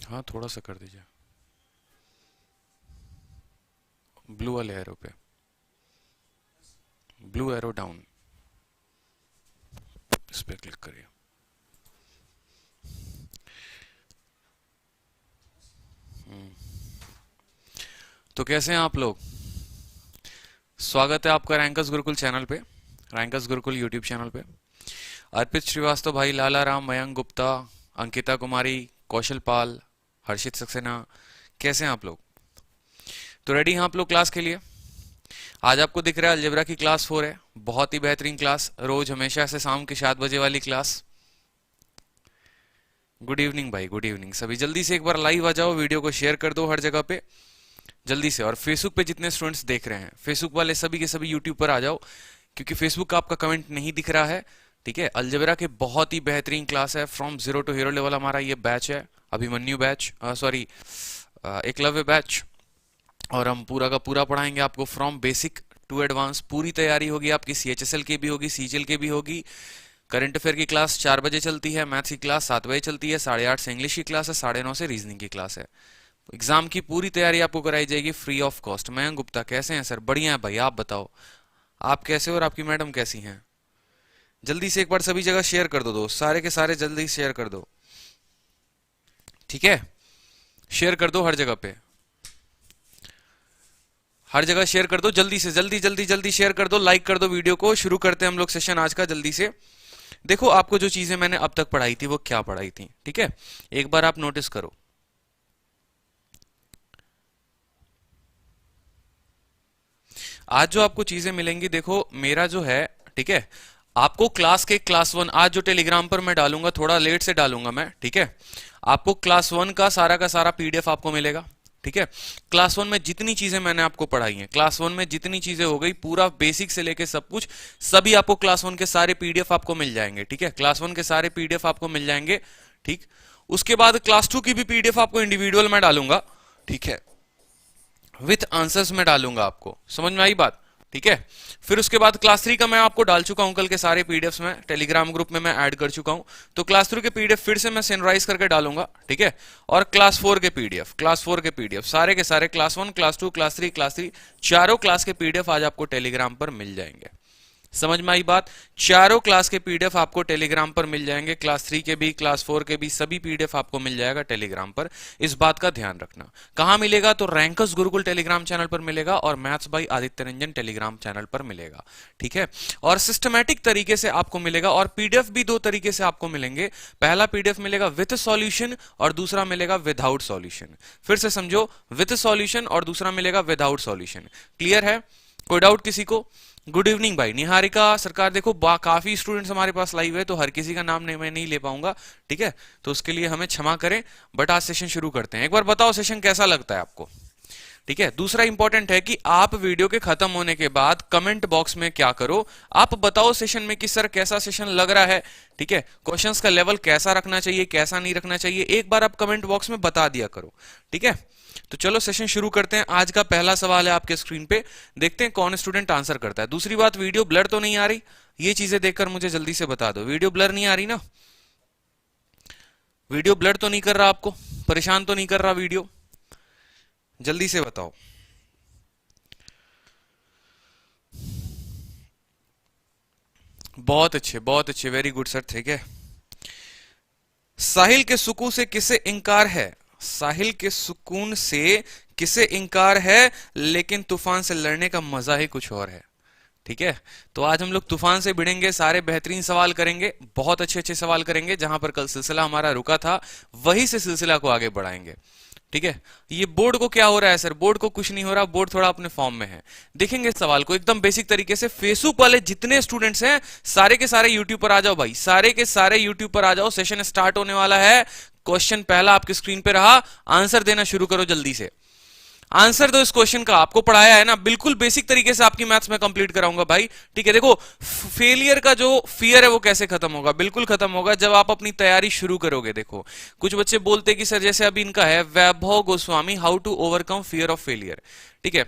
हाँ थोड़ा सा कर दीजिए, ब्लू वाले एरो पे, ब्लू एरो डाउन, इस पे क्लिक करिए। तो कैसे हैं आप लोग? स्वागत है आपका रैंकस गुरुकुल चैनल पे, रैंकस गुरुकुल यूट्यूब चैनल पे। अर्पित श्रीवास्तव भाई, लाला राम, मयंक गुप्ता, अंकिता कुमारी, कौशल पाल, हर्षित सक्सेना, कैसे हैं आप लोग? तो रेडी हैं आप लोग क्लास के लिए? आज आपको दिख रहा है अलजेब्रा की क्लास 4 है, बहुत ही बेहतरीन क्लास, रोज हमेशा से शाम के 7 बजे वाली क्लास। गुड इवनिंग भाई, गुड इवनिंग सभी। जल्दी से एक बार लाइव आ जाओ, वीडियो को शेयर कर दो हर जगह पे जल्दी से। और फेसबुक पे जितने स्टूडेंट्स देख रहे हैं, फेसबुक वाले सभी के सभी यूट्यूब पर आ जाओ, क्योंकि फेसबुक का आपका कमेंट नहीं दिख रहा है। ठीक है, अलजेब्रा के बहुत ही बेहतरीन क्लास है, from zero to hero level हमारा ये बैच है, Abhimanyu batch, sorry Eklavya batch. और हम पूरा का पूरा पढ़ाएंगे आपको फ्रॉम बेसिक टू एडवांस। पूरी तैयारी होगी आपकी, सीएचएसएल की भी होगी, सीजीएल की भी होगी। करंट अफेयर की क्लास 4 बजे चलती है, मैथ्स की क्लास 7 बजे चलती है, 8:30 से इंग्लिश की क्लास है, 9:30 से रीजनिंग की क्लास है। एग्जाम की पूरी तैयारी आपको कराई जाएगी free of cost. Mayank Gupta, कैसे हैं सर? बढ़िया है भाई, आप बताओ आप कैसे हो और आपकी मैडम कैसी हैं? जल्दी से एक बार सभी जगह शेयर कर दो दोस्त, सारे के सारे जल्दी शेयर कर दो। ठीक है, शेयर कर दो हर जगह पे, हर जगह शेयर कर दो जल्दी से, जल्दी जल्दी जल्दी शेयर कर दो, लाइक कर दो वीडियो को। शुरू करते हैं हम लोग सेशन आज का जल्दी से। देखो आपको जो चीजें मैंने अब तक पढ़ाई थी वो क्या पढ़ाई थी, ठीक है, एक बार आप नोटिस करो। आज जो आपको चीजें मिलेंगी, देखो मेरा जो है, ठीक है, आपको क्लास के क्लास 1 आज जो टेलीग्राम पर मैं डालूंगा, थोड़ा लेट से डालूंगा मैं, ठीक है, आपको क्लास 1 का सारा पीडीएफ आपको मिलेगा। ठीक है, क्लास 1 में जितनी चीजें मैंने आपको पढ़ाई हैं, क्लास 1 में जितनी चीजें हो गई, पूरा बेसिक से लेके सब कुछ, सभी आपको क्लास 1 के सारे पीडीएफ आपको मिल जाएंगे। ठीक है, क्लास 1 के सारे पीडीएफ आपको मिल जाएंगे। ठीक, उसके बाद क्लास 2 की भी पीडीएफ आपको इंडिविजुअल में डालूंगा, ठीक है, विथ आंसर्स में डालूंगा आपको, समझ में आई बात? ठीक है, फिर उसके बाद क्लास 3 का मैं आपको डाल चुका हूं, कल के सारे पीडीएफ्स में टेलीग्राम ग्रुप में मैं ऐड कर चुका हूं। तो क्लास 3 के पीडीएफ फिर से मैं सैनराइज करके डालूंगा, ठीक है। और क्लास 4 के पीडीएफ, क्लास 4 के पीडीएफ सारे के सारे, क्लास 1, क्लास 2, क्लास 3 चारों क्लास के पीडीएफ आज आपको टेलीग्राम पर मिल जाएंगे। समझ में आई बात? चारों क्लास के पीडीएफ आपको टेलीग्राम पर मिल जाएंगे, क्लास 3 के भी, क्लास 4 के भी, सभी पीडीएफ आपको मिल जाएगा टेलीग्राम पर। इस बात का ध्यान रखना। कहां मिलेगा? तो रैंकस गुरुकुल टेलीग्राम चैनल पर मिलेगा और maths by Aditya Ranjan Telegram channel पर मिलेगा। ठीक है, और सिस्टमैटिक तरीके से आपको मिलेगा। और पीडीएफ भी दो तरीके से आपको मिलेंगे, पहला पीडीएफ मिलेगा विथ सॉल्यूशन और दूसरा मिलेगा विदाउट सॉल्यूशन। फिर से समझो, विथ सॉल्यूशन और दूसरा मिलेगा विदाउट सॉल्यूशन। क्लियर है? कोई डाउट किसी को? गुड इवनिंग भाई निहारिका सरकार। देखो काफी स्टूडेंट्स हमारे पास लाइव है, तो हर किसी का नाम नहीं, मैं नहीं ले पाऊंगा, ठीक है, तो उसके लिए हमें क्षमा करें। बट आज सेशन शुरू करते हैं। एक बार बताओ सेशन कैसा लगता है आपको? ठीक है, दूसरा इंपॉर्टेंट है कि आप वीडियो के खत्म होने के बाद कमेंट बॉक्स में क्या करो, आप बताओ सेशन में कि सर कैसा सेशन लग रहा है। ठीक है, क्वेश्चंस का लेवल कैसा रखना चाहिए, कैसा नहीं रखना चाहिए, एक बार आप कमेंट बॉक्स में बता दिया करो। ठीक है, तो चलो सेशन शुरू करते हैं। आज का पहला सवाल है आपके स्क्रीन पे, देखते हैं कौन स्टूडेंट आंसर करता है। दूसरी बात, वीडियो ब्लर तो नहीं आ रही? ये चीजें देखकर मुझे जल्दी से बता दो, वीडियो ब्लर नहीं आ रही ना? वीडियो ब्लर तो नहीं कर रहा आपको, परेशान तो नहीं कर रहा वीडियो? जल्दी से बताओ। बहुत अच्छे, वेरी गुड सर। ठीक है, साहिल के सुकून से किसे इंकार है? साहिल के सुकून से किसे इंकार है, लेकिन तूफान से लड़ने का मजा ही कुछ और है। ठीक है, तो आज हम लोग तूफान से भिड़ेंगे, सारे बेहतरीन सवाल करेंगे, बहुत अच्छे अच्छे सवाल करेंगे। जहां पर कल सिलसिला हमारा रुका था, वहीं से सिलसिला को आगे बढ़ाएंगे। ठीक है, ये बोर्ड को क्या हो रहा है सर? बोर्ड को कुछ नहीं हो रहा, बोर्ड थोड़ा अपने फॉर्म में है। देखेंगे इस सवाल को एकदम बेसिक तरीके से। फेसबुक वाले जितने स्टूडेंट्स हैं सारे के सारे यूट्यूब पर आ जाओ भाई, सारे के सारे यूट्यूब पर आ जाओ, सेशन स्टार्ट होने वाला है। क्वेश्चन पहला आपकी स्क्रीन पे रहा, आंसर देना शुरू करो जल्दी से। आंसर दो इस क्वेश्चन का, आपको पढ़ाया है ना, बिल्कुल बेसिक तरीके से आपकी मैथ्स में कंप्लीट कराऊंगा भाई। ठीक है, देखो फेलियर का जो फियर है वो कैसे खत्म होगा? बिल्कुल खत्म होगा जब आप अपनी तैयारी शुरू करोगे। देखो कुछ बच्चे बोलते हैं कि सर जैसे अभी इनका है Vaibhav Goswami, how to overcome fear of failure. ठीक है,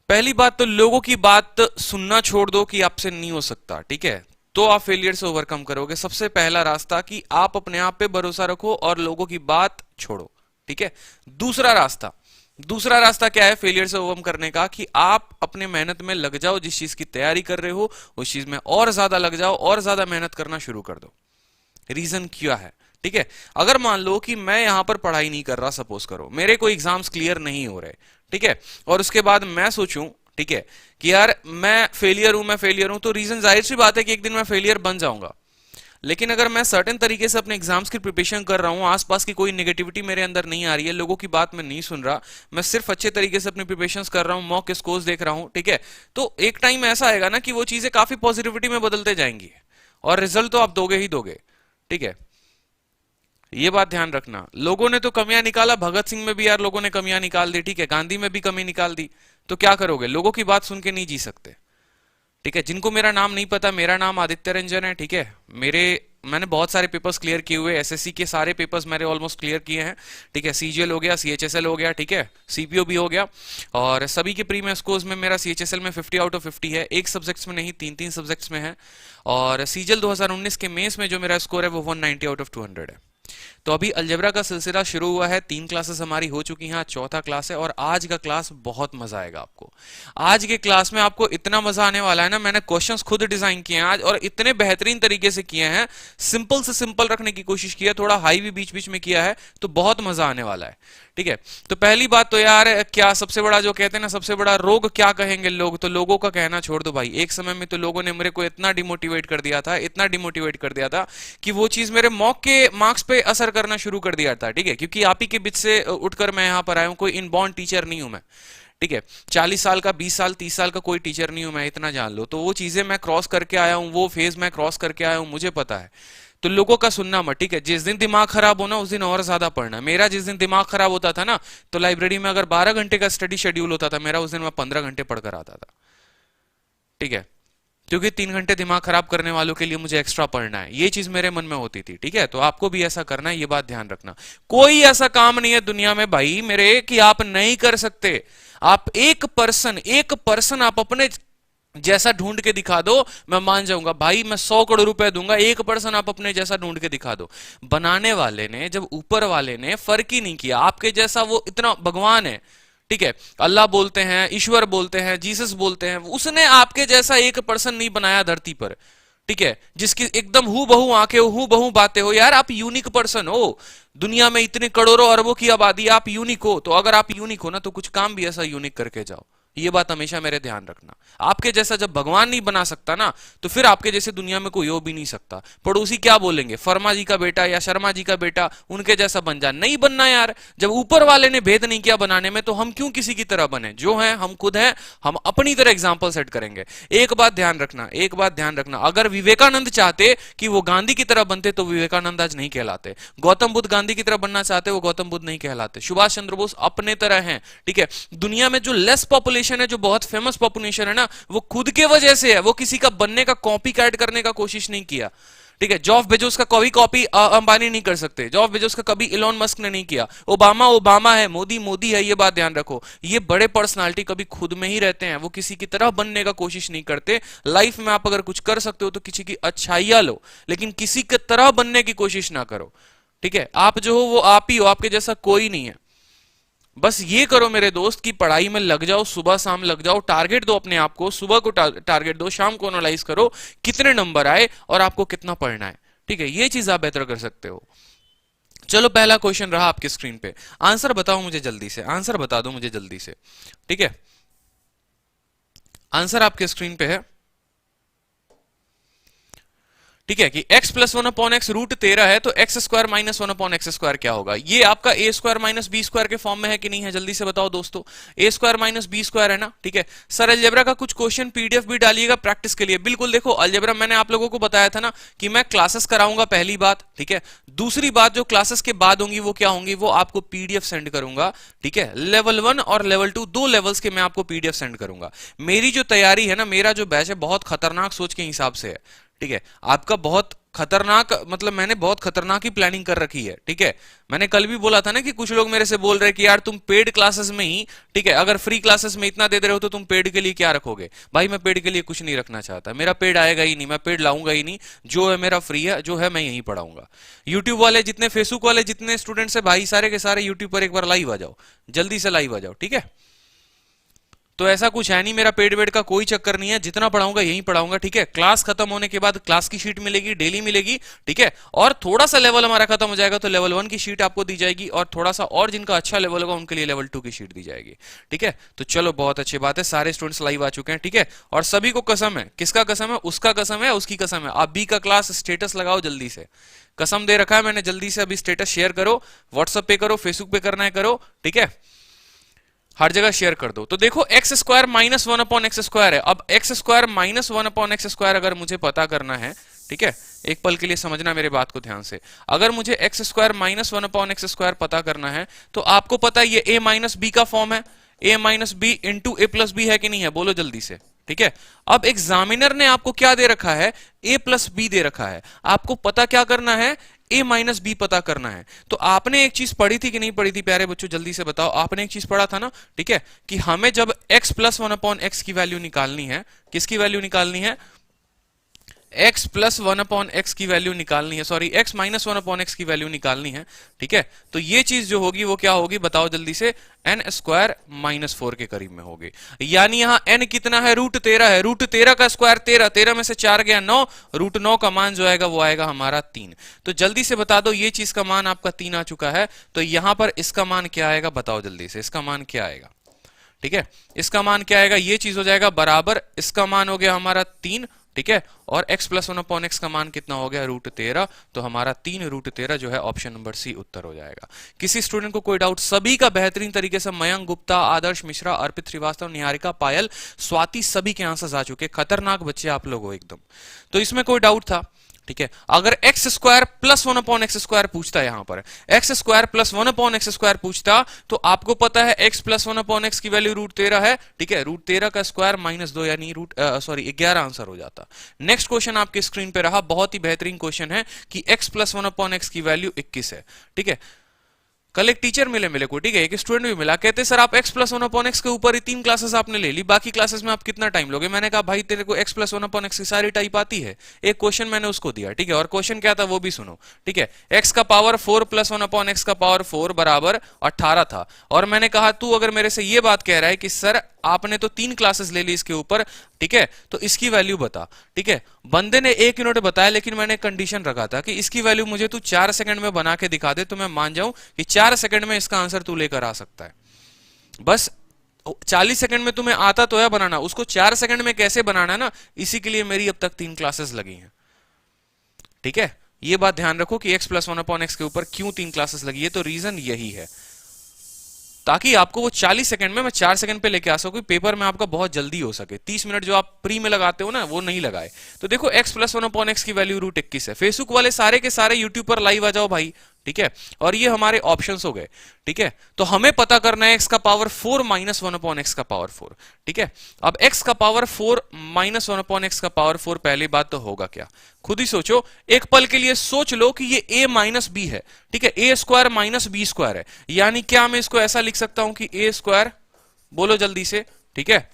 पहली बात तो लोगों की बात सुनना छोड़ दो कि आपसे नहीं हो सकता। ठीक है, तो आप फेलियर से ओवरकम करोगे। सबसे पहला रास्ता कि आप अपने आप पे भरोसा रखो और लोगों की बात छोड़ो। ठीक है। दूसरा रास्ता क्या है फेलियर से ओवरकम करने का, कि आप अपने मेहनत में लग जाओ, जिस चीज की तैयारी कर रहे हो उस चीज में और ज्यादा लग जाओ और ज्यादा मेहनत करना शुरू कर दो। रीजन क्या है, ठीक है। अगर मान लो कि मैं यहां पर पढ़ाई नहीं कर रहा, सपोज करो मेरे कोई एग्जाम्स क्लियर नहीं हो रहे, ठीक है, और उसके बाद मैं सोचूं, ठीक है, कि यार मैं फेलियर हूं, तो रीजन जाहिर सी बात है कि एक दिन मैं फेलियर बन जाऊंगा। लेकिन अगर मैं सर्टेन तरीके से अपने एग्जाम्स की प्रिपरेशन कर रहा हूं, आसपास की कोई नेगेटिविटी मेरे अंदर नहीं आ रही है, लोगों की बात मैं नहीं सुन रहा, मैं सिर्फ अच्छे तरीके से अपनी प्रिपरेशन कर रहा हूं, मॉक स्कोर्स देख रहा हूं, ठीक है, तो एक टाइम ऐसा आएगा ना कि वो चीजें काफी पॉजिटिविटी में बदलते जाएंगी और रिजल्ट तो आप दोगे ही दोगे, ठीक है। ये बात ध्यान रखना। लोगों ने तो कमियां निकाला, भगत सिंह में भी यार लोगों ने कमियां निकाल दी, ठीक है, गांधी में भी कमी निकाल दी, तो क्या करोगे, लोगों की बात सुन के नहीं जी सकते, ठीक है। जिनको मेरा नाम नहीं पता, मेरा नाम आदित्य रंजन है, ठीक है। मैंने बहुत सारे पेपर्स क्लियर किए हुए, एसएससी के सारे पेपर्स मैंने ऑलमोस्ट क्लियर किए हैं, ठीक है। सीजीएल हो गया, सीएचएसएल हो गया, ठीक है, सीपीओ भी हो गया, और सभी के प्री में स्कोर्स में मेरा सीएचएसएल में 50 आउट ऑफ 50 है, एक सब्जेक्ट्स में नहीं, तीन सब्जेक्ट्स में है, और सीजीएल 2019 के मेंस में जो मेरा स्कोर है वो 190 आउट ऑफ 200 है। तो अभी अलजेब्रा का सिलसिला शुरू हुआ है, 3 क्लासेस हमारी हो चुकी हैं, आज चौथा क्लास है, और आज का क्लास बहुत मजा आएगा आपको। आज के क्लास में आपको इतना मजा आने वाला है ना, मैंने क्वेश्चंस खुद डिजाइन किए हैं आज, और इतने बेहतरीन तरीके से किए हैं, सिंपल से सिंपल रखने की कोशिश की है, थोड़ा हाई भी बीच बीच में किया है, तो बहुत मजा आने वाला है, ठीक है। तो पहली बात तो यार, क्या सबसे बड़ा जो कहते हैं ना, सबसे बड़ा रोग क्या कहेंगे लोग, तो लोगों का कहना छोड़ दो भाई। एक समय में तो लोगों ने मेरे को इतना डिमोटिवेट कर दिया था कि वो चीज मेरे मॉक के मार्क्स पे असर करना शुरू कर दिया था, ठीक है, क्योंकि आप ही के बीच से उठकर मैं यहां पर आया हूं, कोई इनबॉर्न टीचर नहीं हूं मैं, ठीक है। 40 साल का, 20 साल, 30 साल का कोई टीचर नहीं हूं मैं, इतना जान लो। तो वो चीजें मैं क्रॉस करके आया हूं, वो फेज मैं क्रॉस करके आया हूं, मुझे पता है। तो लोगों का सुनना मत, ठीक है। जिस दिन दिमाग खराब होना उस दिन और ज्यादा पढ़ना। मेरा जिस दिन दिमाग खराब होता था ना, तो लाइब्रेरी में अगर 12 घंटे का स्टडी शेड्यूल होता था मेरा, उस दिन मैं 15 घंटे पढ़कर आता था, ठीक है, क्योंकि 3 घंटे दिमाग खराब करने वालों के लिए मुझे एक्स्ट्रा पढ़ना है, ये चीज मेरे मन में होती थी, ठीक है। तो आपको भी ऐसा करना है, ये बात ध्यान रखना। कोई ऐसा काम नहीं है दुनिया में भाई मेरे कि आप नहीं कर सकते। आप एक पर्सन आप अपने जैसा ढूंढ के दिखा दो, मैं मान जाऊंगा भाई, मैं 100 करोड़ रुपए दूंगा, एक पर्सन आप अपने जैसा ढूंढ के दिखा दो। बनाने वाले ने, जब ऊपर वाले ने फर्क ही नहीं किया, आपके जैसा वो इतना भगवान है, ठीक है, अल्लाह बोलते हैं, ईश्वर बोलते हैं, जीसस बोलते हैं, उसने आपके जैसा एक पर्सन नहीं बनाया धरती पर, ठीक है, जिसकी एकदम हु बहू आंखें हो, हु बहू बातें हो। यार आप यूनिक पर्सन हो, दुनिया में इतने करोड़ों अरबों की आबादी, आप यूनिक हो। तो अगर आप यूनिक हो ना, तो कुछ काम भी ऐसा यूनिक करके जाओ, ये बात हमेशा मेरे ध्यान रखना। आपके जैसा जब भगवान नहीं बना सकता ना, तो फिर आपके जैसे दुनिया में कोई हो भी नहीं सकता। पड़ोसी क्या बोलेंगे, फर्मा जी का बेटा या शर्मा जी का बेटा, उनके जैसा बन जा, नहीं बनना यार। जब ऊपर वाले ने भेद नहीं किया बनाने में, तो हम क्यों किसी की तरह बने? जो है हम खुद हैं, हम अपनी तरह एग्जाम्पल सेट करेंगे। एक बात ध्यान रखना, अगर विवेकानंद चाहते कि वो गांधी की तरह बनते, तो विवेकानंद आज नहीं कहलाते। गौतम बुद्ध गांधी की तरह बनना चाहते, वो गौतम बुद्ध नहीं कहलाते। सुभाष चंद्र बोस अपने तरह हैं, ठीक है। दुनिया में जो लेस पॉपुलेशन है, जो बहुत फेमस पॉपुलेशन है ना, वो खुद के वजह से है, वो किसी का बनने का, कॉपी कैट करने का कोशिश नहीं किया, ठीक है। जॉफ बेजोस का कभी कॉपी अंबानी नहीं कर सकते, जॉफ बेजोस का कभी इलॉन मस्क ने नहीं किया, ओबामा है, मोदी है, ये बात ध्यान रखो। ये बड़े पर्सनालिटी कभी खुद में ही रहते हैं, वो किसी की तरह बनने का कोशिश नहीं करते। लाइफ में आप अगर कुछ कर सकते हो तो किसी की अच्छाइयां लो, लेकिन किसी की तरह बनने की कोशिश ना करो, ठीक है। आप जो हो वो आप ही हो, आपके जैसा कोई नहीं है। बस ये करो मेरे दोस्त की पढ़ाई में लग जाओ, सुबह शाम लग जाओ, टारगेट दो अपने आप को, सुबह को टारगेट दो, शाम को एनालाइज करो कितने नंबर आए और आपको कितना पढ़ना है, ठीक है। ये चीज आप बेहतर कर सकते हो। चलो पहला क्वेश्चन रहा आपकी स्क्रीन पे, आंसर बताओ मुझे जल्दी से, आंसर बता दो मुझे जल्दी से, ठीक है। आंसर आपके स्क्रीन पे है, ठीक है, कि x प्लस 1/x रूट 13 है, तो x square minus 1/x square क्या होगा? ये आपका a square minus B square के फॉर्म में है कि नहीं है, जल्दी से बताओ दोस्तों। a square minus B square है ना, ठीक है। सर अलजेब्रा का कुछ क्वेश्चन पीडीएफ भी डालिएगा प्रैक्टिस के लिए। बिल्कुल, देखो अलजेब्रा मैंने आप लोगों को बताया था ना कि मैं क्लासेस कराऊंगा, पहली बात, ठीक है। दूसरी बात, जो क्लासेस के बाद होंगी वो क्या होंगी, वो आपको पीडीएफ सेंड करूंगा, ठीक है। लेवल 1 और लेवल 2 दो लेवल्स के मैं आपको पीडीएफ सेंड करूंगा। मेरी जो तैयारी है ना, मेरा जो बैच है बहुत खतरनाक सोच के हिसाब से है, ठीक है। आपका बहुत खतरनाक, मतलब मैंने बहुत खतरनाक ही प्लानिंग कर रखी है, ठीक है। मैंने कल भी बोला था ना कि कुछ लोग मेरे से बोल रहे हैं कि यार तुम पेड क्लासेस में ही, ठीक है, अगर फ्री क्लासेस में इतना दे रहे हो तो तुम पेड के लिए क्या रखोगे। भाई मैं पेड के लिए कुछ नहीं रखना चाहता, मेरा पेड आएगा ही नहीं, मैं पेड लाऊंगा ही नहीं। जो है मेरा फ्री है, जो है मैं यहीं पढ़ाऊंगा। यूट्यूब वाले जितने, फेसबुक वाले जितने स्टूडेंट्स है भाई, सारे के सारे यूट्यूब पर एक बार लाइव आ जाओ, जल्दी से लाइव आ जाओ, ठीक है। तो ऐसा कुछ है नहीं, मेरा पेड वेड का कोई चक्कर नहीं है, जितना पढ़ाऊंगा यहीं पढ़ाऊंगा, ठीक है। क्लास खत्म होने के बाद क्लास की शीट मिलेगी, डेली मिलेगी, ठीक है। और थोड़ा सा लेवल हमारा खत्म हो जाएगा तो लेवल 1 की शीट आपको दी जाएगी, और थोड़ा सा और जिनका अच्छा लेवल होगा उनके लिए लेवल 2 की शीट दी जाएगी, ठीक है। तो चलो बहुत अच्छी बात है, सारे स्टूडेंट्स लाइव आ चुके हैं, ठीक है। और सभी को कसम है, किसका कसम है? उसका कसम है, उसकी कसम है। आप बी का क्लास स्टेटस लगाओ जल्दी से, कसम दे रखा है मैंने, जल्दी से अभी स्टेटस शेयर करो, व्हाट्सएप पे करो, फेसबुक पे करना है करो, ठीक है, हर जगह शेयर कर दो। तो देखो x square minus 1 upon x square है। अब X square minus 1 upon x square अगर मुझे पता करना है, ठीक है, एक पल के लिए समझना मेरे बात को ध्यान से। अगर मुझे x square minus 1 upon x square पता करना है तो आपको पता है ये ए माइनस बी का फॉर्म है, a minus B into A plus B है कि नहीं है, बोलो जल्दी से, ठीक है। अब एग्जामिनर ने आपको क्या दे रखा है? ए प्लस बी दे रखा है। आपको पता क्या करना है? ए माइनस बी पता करना है। तो आपने एक चीज पढ़ी थी कि नहीं पढ़ी थी प्यारे बच्चों, जल्दी से बताओ। आपने एक चीज पढ़ा था ना, ठीक है, कि हमें जब x प्लस 1 अपॉन एक्स की वैल्यू निकालनी है, किसकी वैल्यू निकालनी है? x प्लस 1 अपॉन एक्स की वैल्यू निकालनी है, sorry x minus 1 upon x की वैल्यू निकालनी है, ठीक है। तो ये चीज जो होगी वो क्या होगी बताओ जल्दी से? n स्क्वायर माइनस 4 के करीब में होगी। यानी यहां n कितना है? रूट 13 है। रूट 13 का स्क्वायर 13, 13 में से 4 गया 9, रूट 9 का मान जो आएगा वो आएगा हमारा 3। तो जल्दी से बता दो, ये चीज का मान आपका 3 आ चुका है, तो यहां पर इसका मान क्या आएगा बताओ जल्दी से, इसका मान क्या आएगा? ठीक है, इसका मान क्या आएगा? ये चीज हो जाएगा बराबर, इसका मान हो गया हमारा 3, ठीक है, और x प्लस 1 अपॉन एक्स का मान कितना हो गया? रूट 13। तो हमारा 3 रूट 13 जो है ऑप्शन नंबर सी उत्तर हो जाएगा। किसी स्टूडेंट को कोई डाउट? सभी का बेहतरीन तरीके से, मयंक गुप्ता, आदर्श मिश्रा, अर्पित श्रीवास्तव, निहारिका, पायल, स्वाति, सभी के आंसर्स आ चुके। खतरनाक बच्चे आप लोग हो एकदम। तो इसमें कोई डाउट था? ठीक है। अगर x square plus 1 upon x square पूछता है, यहां पर X square plus 1 upon x square पूछता, तो आपको पता है एक्स प्लस 1 अपॉन एक्स की वैल्यू रूट 13 है, ठीक है। रूट 13 का स्क्वायर माइनस 2 यानी रूट 11 आंसर हो जाता। नेक्स्ट क्वेश्चन आपके स्क्रीन पे रहा, बहुत ही बेहतरीन क्वेश्चन है कि एक्स प्लस 1 अपॉन एक्स की वैल्यू 21 है, ठीक है। कल एक टीचर मिले मेरे को, ठीक है, एक स्टूडेंट भी मिला, कहते सर आप x प्लस 1 अपॉन एक्स के ऊपर ही 3 क्लासेस आपने ले ली, बाकी क्लासेस में आप कितना टाइम लोगे? मैंने कहा भाई तेरे को x प्लस 1 अपॉन एक्स की सारी टाइप आती है। एक क्वेश्चन मैंने उसको दिया, ठीक है, और क्वेश्चन क्या था वो भी सुनो, ठीक है। x का पावर 4 प्लस 1 अपॉन एक्स का पावर 4 बराबर 18 था, और मैंने कहा तू अगर मेरे से ये बात कह रहा है कि सर आपने तो 3 क्लासेस ले ली इसके ऊपर, ठीक है, तो इसकी वैल्यू बता, ठीक है। बंदे ने 1 यूनिट बताया, लेकिन मैंने कंडीशन रखा था कि इसकी वैल्यू मुझे तू 4 सेकंड में बना के दिखा दे, तो मैं मान जाऊं कि 4 सेकंड में इसका आंसर तू लेकर आ सकता है। बस 40 सेकंड में तुम्हें आता तो है बनाना, उसको 4 सेकंड में कैसे बनाना है ना, इसी के लिए मेरी अब तक 3 क्लासेस लगी हैं, ठीक है। ये बात ध्यान रखो कि x प्लस 1 अपॉन एक्स के ऊपर क्यों 3 क्लासेस लगी है, तो रीजन यही है, ताकि आपको वो 40 सेकंड में मैं 4 सेकंड पे लेके आ सकूं, पेपर में आपका बहुत जल्दी हो सके। 30 मिनट जो आप प्री में लगाते हो ना, वो नहीं लगाए। तो देखो x प्लस 1 अपॉन एक्स की वैल्यू रूट 21 है। फेसबुक वाले सारे के सारे यूट्यूब पर लाइव आ जाओ भाई, ठीक है। और ये हमारे ऑप्शंस हो गए, ठीक है। तो हमें पता करना है x का पावर 4 माइनस 1 अपॉन एक्स का पावर 4, ठीक है। अब x का पावर 4 माइनस 1 अपॉन एक्स का पावर 4, पहली बात तो होगा क्या, खुद ही सोचो, एक पल के लिए सोच लो कि ये a माइनस बी है, ठीक है। ए स्क्वायर माइनस बी स्क्वायर है, यानी क्या मैं इसको ऐसा लिख सकता हूं कि ए स्क्वायर, बोलो जल्दी से, ठीक है,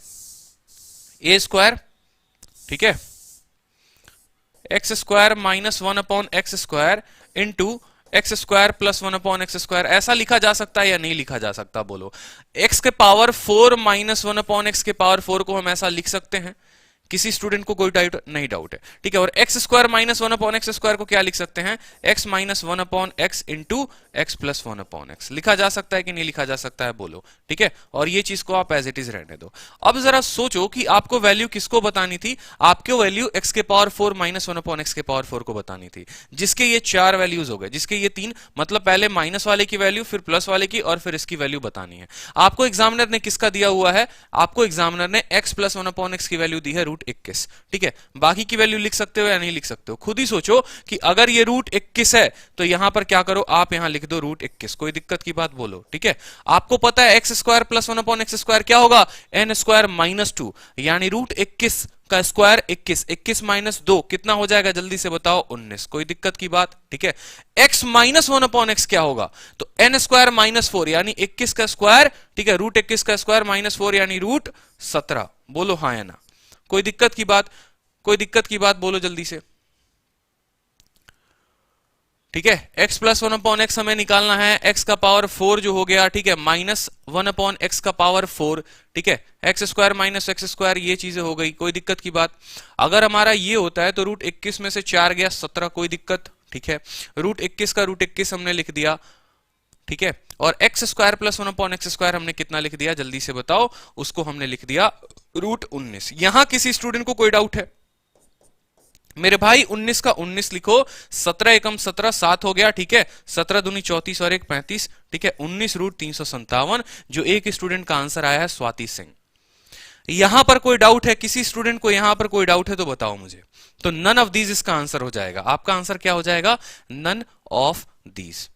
ए स्क्वायर, ठीक है, X square minus 1 upon x square into x square plus 1 upon x square, ऐसा लिखा जा सकता है या नहीं लिखा जा सकता, बोलो। एक्स के पावर 4 माइनस 1 अपॉन एक्स के पावर 4 को हम ऐसा लिख सकते हैं, किसी स्टूडेंट को कोई डाउट नहीं? डाउट है, ठीक है। और x square minus 1 upon x square को क्या लिख सकते हैं? X minus 1 upon x into x plus 1 upon x, लिखा जा सकता है कि नहीं लिखा जा सकता है, बोलो, ठीक है। और ये चीज को आप एज इट इज रहने दो। अब जरा सोचो कि आपको वैल्यू किसको बतानी थी? आपको वैल्यू एक्स के पावर 4 माइनस 1 अपॉन एक्स के पावर 4 को बतानी थी, जिसके ये 4 वैल्यूज हो गए, जिसके ये 3, मतलब पहले माइनस वाले की वैल्यू, फिर प्लस वाले की, और फिर इसकी वैल्यू बतानी है। आपको एग्जामिनर ने किसका दिया हुआ है? आपको एग्जामिनर ने एक्स प्लस 1 अपॉन एक्स की वैल्यू दी है रूट 21, ठीक है। बाकी की वैल्यू लिख सकते हो या नहीं लिख सकते हो? खुद ही सोचो कि अगर ये रूट 21 है तो यहां पर क्या करो, आप यहां लिख दो रूट 21, कोई दिक्कत की बात, बोलो, ठीक है। आपको पता है X square plus 1 upon x square क्या होगा? एन स्क्वायर माइनस 2, यानी रूट 21 का स्क्वायर 21, 21 माइनस 2 कितना हो जाएगा जल्दी से बताओ, 19। कोई दिक्कत की बात, ठीक है। x माइनस 1 अपॉन एक्स क्या होगा, तो n स्क्वायर माइनस 4 यानी 21 का स्क्वायर, ठीक है, रूट 21 का स्क्वायर माइनस 4 यानी रूट 17। बोलो हाँ या ना, कोई दिक्कत की बात, कोई दिक्कत की बात बोलो जल्दी से, ठीक है। x प्लस 1 अपॉन एक्स हमें निकालना है, x का पावर 4 जो हो गया, ठीक है, माइनस 1 अपॉन एक्स का पावर 4, ठीक है, X square minus x square, ये चीजें हो गई, कोई दिक्कत की बात। अगर हमारा ये होता है तो रूट 21 में से 4 गया 17, कोई दिक्कत, ठीक है। रूट 21 का रूट 21 हमने लिख दिया, ठीक है, और x square plus 1 upon x square हमने कितना लिख दिया जल्दी से बताओ, उसको हमने लिख दिया रूट 19। यहां किसी स्टूडेंट को कोई डाउट है मेरे भाई, 19 का 19 लिखो, 17 एकम 17, 7 हो गया, ठीक है, 17 दूनी 34 और एक 35, ठीक है, 19 रूट 357, जो एक स्टूडेंट का आंसर आया है स्वाति सिंह। यहां पर कोई डाउट है किसी स्टूडेंट को, यहां पर कोई डाउट है तो बताओ मुझे। तो नन ऑफ दीज इसका आंसर हो जाएगा, आपका आंसर क्या हो जाएगा, नन ऑफ दीज।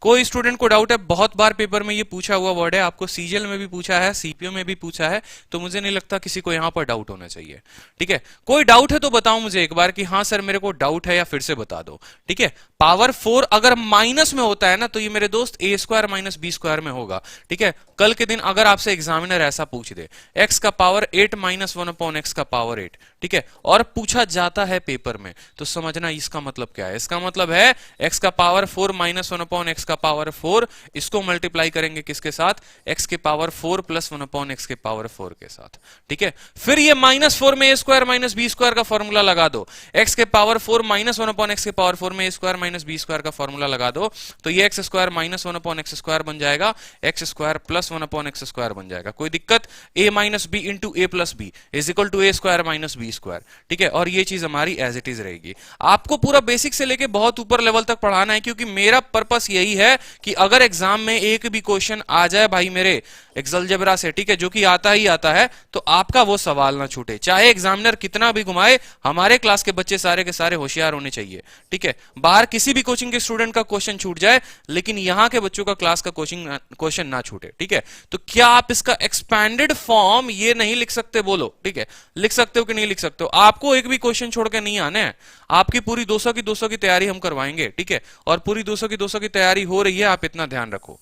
कोई स्टूडेंट को डाउट है, बहुत बार पेपर में ये पूछा हुआ वर्ड है, आपको सीजीएल में भी पूछा है, सीपीओ में भी पूछा है, तो मुझे नहीं लगता किसी को यहां पर डाउट होना चाहिए, ठीक है। कोई डाउट है तो बताओ मुझे एक बार कि हाँ सर मेरे को डाउट है, या फिर से बता दो, ठीक है। पावर 4 अगर माइनस में होता है ना, तो ये मेरे दोस्त ए स्क्वायर माइनस बी स्क्वायर में होगा, ठीक है। कल के दिन अगर आपसे एग्जामिनर ऐसा पूछ दे, एक्स का पावर 8 माइनस 1 अपॉन एक्स का पावर 8, ठीक है, और पूछा जाता है पेपर में, तो समझना इसका मतलब क्या है। इसका मतलब है एक्स का पावर 4 माइनस 1 अपॉन एक्स का पावर 4, इसको मल्टीप्लाई करेंगे किसके साथ, एक्स के पावर 4 प्लस 1 अपॉन एक्स के पावर 4 के साथ, ठीक है। फिर ये माइनस 4 में A square minus B square का फॉर्मूला लगा दो, एक्स के पावर 4 माइनस 1 अपॉन एक्स के पावर 4 में A square minus B square का फॉर्मूला लगा दो, तो ये x square minus 1 upon x square बन जाएगा, x square plus 1 upon x square बन जाएगा। कोई दिक्कत, A minus B into A plus B is equal to A square minus B square, ठीक है, और ये चीज हमारी एज इट इज रहेगी। आपको पूरा बेसिक से लेके बहुत ऊपर लेवल तक पढ़ाना है, क्योंकि मेरा पर्पस यही है कि अगर एग्जाम में एक भी क्वेश्चन आ जाए भाई मेरे एक्सलजेब्रा से, ठीक है, जो कि आता ही आता है, तो आपका वो सवाल ना छूटे, चाहे एग्जामिनर कितना भी घुमाए। हमारे क्लास के बच्चे सारे के सारे होशियार होने चाहिए, ठीक है। बाहर किसी भी कोचिंग के स्टूडेंट का क्वेश्चन छूट जाए, लेकिन यहां के बच्चों का क्लास का क्वेश्चन ना छूटे, ठीक है। तो क्या आप इसका एक्सपैंडेड फॉर्म ये नहीं लिख सकते, बोलो, ठीक है, लिख सकते हो कि नहीं लिख सकते हो। आपको एक भी क्वेश्चन छोड़ के नहीं आना है, आपकी पूरी 200 की तैयारी हम करवाएंगे, ठीक है, और पूरी 200 की तैयारी हो रही है, आप इतना ध्यान रखो,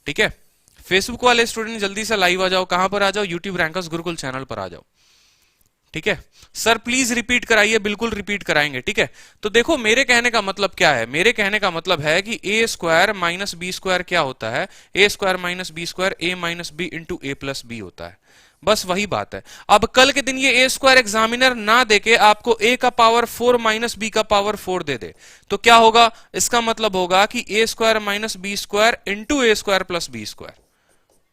ठीक है। फेसबुक वाले स्टूडेंट जल्दी से लाइव आ जाओ, कहां पर आ जाओ, यूट्यूब रैंकर्स गुरुकुल चैनल पर आ जाओ, ठीक है। सर प्लीज रिपीट कराइए, बिल्कुल रिपीट कराएंगे, ठीक है। तो देखो मेरे कहने का मतलब क्या है, मेरे कहने का मतलब है कि a square minus B square क्या होता है, ए स्क्वायर माइनस बी स्क्वायर ए माइनस बी इंटू ए प्लस बी होता है, बस वही बात है। अब कल के दिन ये ए स्क्वायर एग्जामिनर ना देके आपको ए का पावर 4 माइनस बी का पावर 4 दे दे, तो क्या होगा, इसका मतलब होगा कि a square minus B square into A square plus B square,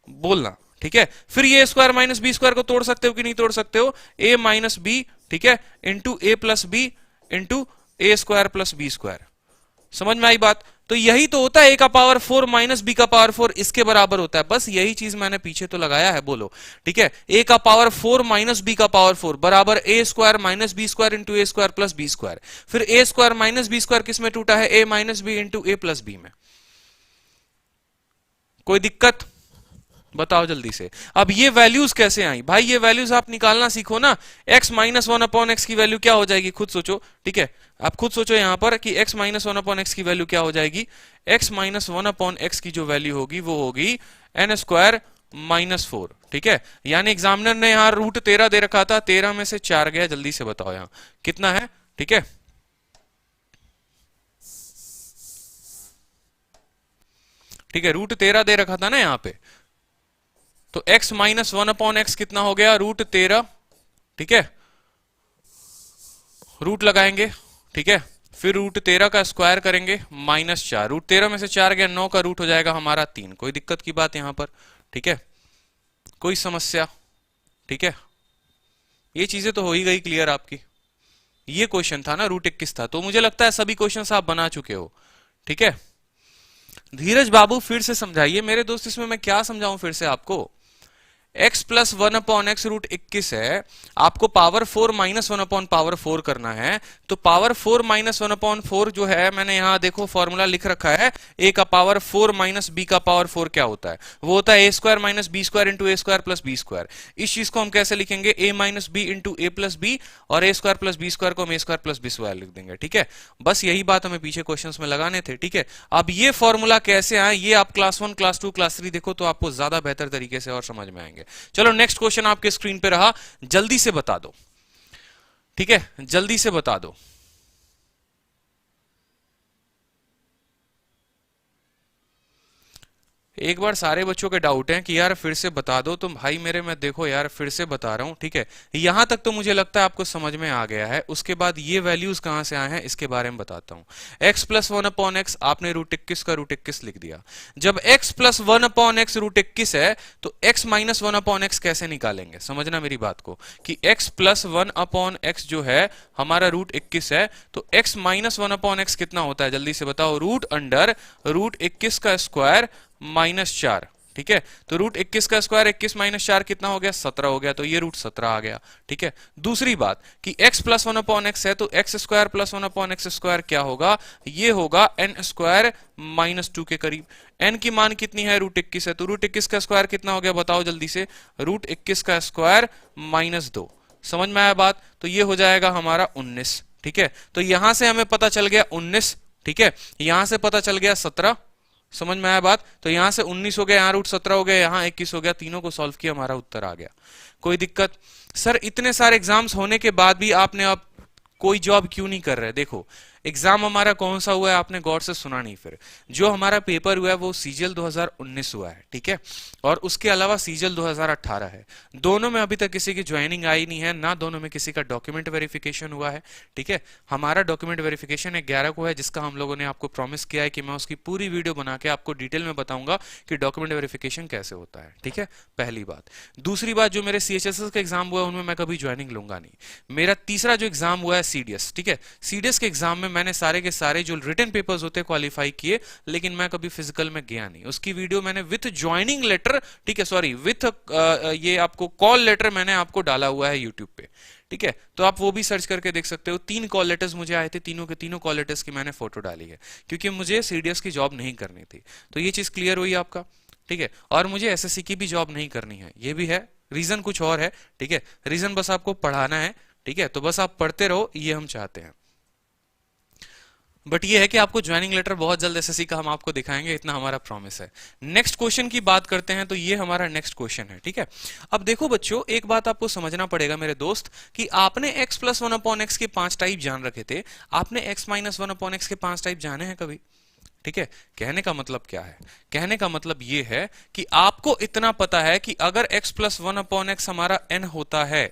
बोलना, ठीक है। फिर ये स्क्वायर माइनस बी स्क्वायर को तोड़ सकते हो कि नहीं तोड़ सकते हो, ए माइनस बी, ठीक है, इंटू ए प्लस बी इंटू ए स्क्वायर प्लस बी स्क्वायर, समझ में आई बात। तो यही तो होता है, ए का पावर 4 माइनस बी का पावर 4 इसके बराबर होता है, बस यही चीज मैंने पीछे तो लगाया है, बोलो, ठीक है। ए का पावर 4 माइनस बी का पावर 4 बराबर a square minus B square into A square plus B square. फिर a square minus B square किस में टूटा है, a minus B into A plus b में। कोई दिक्कत, बताओ जल्दी से। अब ये वैल्यूज कैसे आई भाई, ये वैल्यूज आप निकालना सीखो ना। x माइनस 1 अपॉन एक्स की वैल्यू क्या हो जाएगी, खुद सोचो, ठीक है, आप खुद सोचो यहां पर कि x माइनस 1 अपॉन एक्स की वैल्यू क्या हो जाएगी। x माइनस 1 अपॉन एक्स की जो वैल्यू होगी वो होगी n स्क्वायर माइनस 4, ठीक है। यानी एग्जामिनर ने यहां रूट 13 दे रखा था, 13 में से 4 गया, जल्दी से बताओ यहां कितना है, ठीक है। ठीक है, रूट 13 दे रखा था ना यहां पे, तो x माइनस 1 अपॉन एक्स कितना हो गया, रूट 13, ठीक है, रूट लगाएंगे, ठीक है। फिर रूट 13 का स्क्वायर करेंगे माइनस 4, रूट 13 में से 4 गया, 9 का रूट हो जाएगा हमारा 3। कोई दिक्कत की बात यहां पर, ठीक है, कोई समस्या, ठीक है। ये चीजें तो हो ही गई क्लियर आपकी। ये क्वेश्चन था ना, रूट 21 था, तो मुझे लगता है सभी क्वेश्चंस आप बना चुके हो, ठीक है। धीरज बाबू फिर से समझाइए मेरे दोस्त, इसमें मैं क्या समझाऊं फिर से आपको। x प्लस 1/x रूट 21 है, आपको पावर 4 माइनस 1/4 करना है। तो पावर 4 माइनस 1/4 जो है, मैंने यहां देखो फॉर्मूला लिख रखा है, a का पावर 4 माइनस b का पावर 4 क्या होता है, वो होता है a square minus B square into A square plus B square. इस चीज को हम कैसे लिखेंगे, a minus B into A plus B, और A square plus B square को हम A square plus B square लिख देंगे। ठीक है, बस यही बात हमें पीछे क्वेश्चंस में लगाने थे। ठीक है, अब ये फॉर्मूला कैसे आए, ये आप क्लास 1 क्लास 2 क्लास 3 देखो तो आपको ज्यादा बेहतर तरीके से और समझ में आएंगे। चलो नेक्स्ट क्वेश्चन आपके स्क्रीन पे रहा, जल्दी से बता दो। ठीक है, जल्दी से बता दो। एक बार सारे बच्चों के डाउट हैं कि यार फिर से बता दो, तो भाई मेरे मैं देखो यार फिर से बता रहा हूं। ठीक है, यहां तक तो मुझे लगता है आपको समझ में आ गया है। उसके बाद ये वैल्यूज कहां से आए हैं इसके बारे में बताता हूं। x प्लस 1/x आपने रूट 21 का रूट 21 लिख दिया। जब x प्लस 1/x रूट 21 है तो x माइनस 1/x कैसे निकालेंगे, समझना मेरी बात को, कि x प्लस 1/x जो है हमारा रूट 21 है, तो x माइनस 1/x कितना होता है, जल्दी से बताओ, रूट अंडर रूट 21 का स्क्वायर माइनस 4। ठीक है, तो रूट 21 का स्क्वायर 21 माइनस 4 कितना हो गया, 17 हो गया, तो ये रूट 17 आ गया। ठीक है, दूसरी बात कि x प्लस 1/x है, तो x square plus 1/x square क्या होगा, ये होगा n स्क्वायर माइनस 2 के करीब। n की मान कितनी है, रूट 21 है, तो रूट 21 का स्क्वायर कितना हो गया बताओ जल्दी से, रूट 21 का स्क्वायर माइनस 2। समझ में आया बात, तो ये हो जाएगा हमारा 19। ठीक है, तो यहां से हमें पता चल गया 19। ठीक है, यहां से पता चल गया 17। समझ में आया बात, तो यहां से 19 हो गया, यहां रूट 17 हो गया, यहां 21 हो गया, तीनों को सॉल्व किया, हमारा उत्तर आ गया। कोई दिक्कत? सर इतने सारे एग्जाम्स होने के बाद भी आपने अब कोई जॉब क्यों नहीं कर रहे? देखो एग्जाम हमारा कौन सा हुआ है, आपने गौर से सुना नहीं। फिर जो हमारा पेपर हुआ है वो सीजीएल 2019 हुआ है। ठीक है, और उसके अलावा सीजीएल 2018 है। दोनों में अभी तक किसी की ज्वाइनिंग आई नहीं है, ना दोनों में किसी का डॉक्यूमेंट वेरिफिकेशन हुआ है। ठीक है, हमारा डॉक्यूमेंट वेरिफिकेशन 11 को है, जिसका हम लोगों ने आपको प्रॉमिस किया है कि मैं उसकी पूरी वीडियो बना के आपको डिटेल में बताऊंगा कि डॉक्यूमेंट वेरिफिकेशन कैसे होता है। ठीक है, पहली बात। दूसरी बात, जो मेरे सीएचएसएस के एग्जाम हुआ है उनमें मैं कभी ज्वाइनिंग लूंगा नहीं। मेरा तीसरा जो एग्जाम हुआ है सीडीएस। ठीक है, सीडीएस के एग्जाम में मैंने सारे के सारे जो रिटन पेपर्स होते हैं क्वालिफाई किए, लेकिन मैं कभी फिजिकल में गया नहीं। उसकी वीडियो मैंने विथ ज्वाइनिंग लेटर, ठीक है सॉरी विथ ये आपको कॉल लेटर मैंने आपको डाला हुआ है यूट्यूब पे। ठीक है, तो आप वो भी सर्च करके देख सकते हो। 3 कॉल लेटर्स मुझे आए थे, तीनों के तीनों कॉल लेटर्स की मैंने फोटो डाली है, क्योंकि मुझे सीडीएस की जॉब नहीं करनी थी। तो ये चीज क्लियर हुई आपका। ठीक है, और मुझे एसएससी की भी जॉब नहीं करनी है, ये भी है। रीजन कुछ और है। ठीक है, रीजन बस आपको पढ़ाना है। ठीक है, तो बस आप पढ़ते रहो, ये हम चाहते हैं। बट ये है कि आपको ज्वाइनिंग लेटर बहुत जल्द एसएससी का हम आपको दिखाएंगे, इतना हमारा प्रॉमिस है। नेक्स्ट क्वेश्चन की बात करते हैं, तो ये हमारा नेक्स्ट क्वेश्चन है। ठीक है, अब देखो बच्चों, एक बात आपको समझना पड़ेगा मेरे दोस्त, कि आपने x प्लस 1/x के 5 टाइप जान रखे थे, आपने x माइनस 1/x के 5 टाइप जाने हैं कभी? ठीक है, कहने का मतलब क्या है? कहने का मतलब ये है कि आपको इतना पता है कि अगर x प्लस 1/x हमारा n होता है,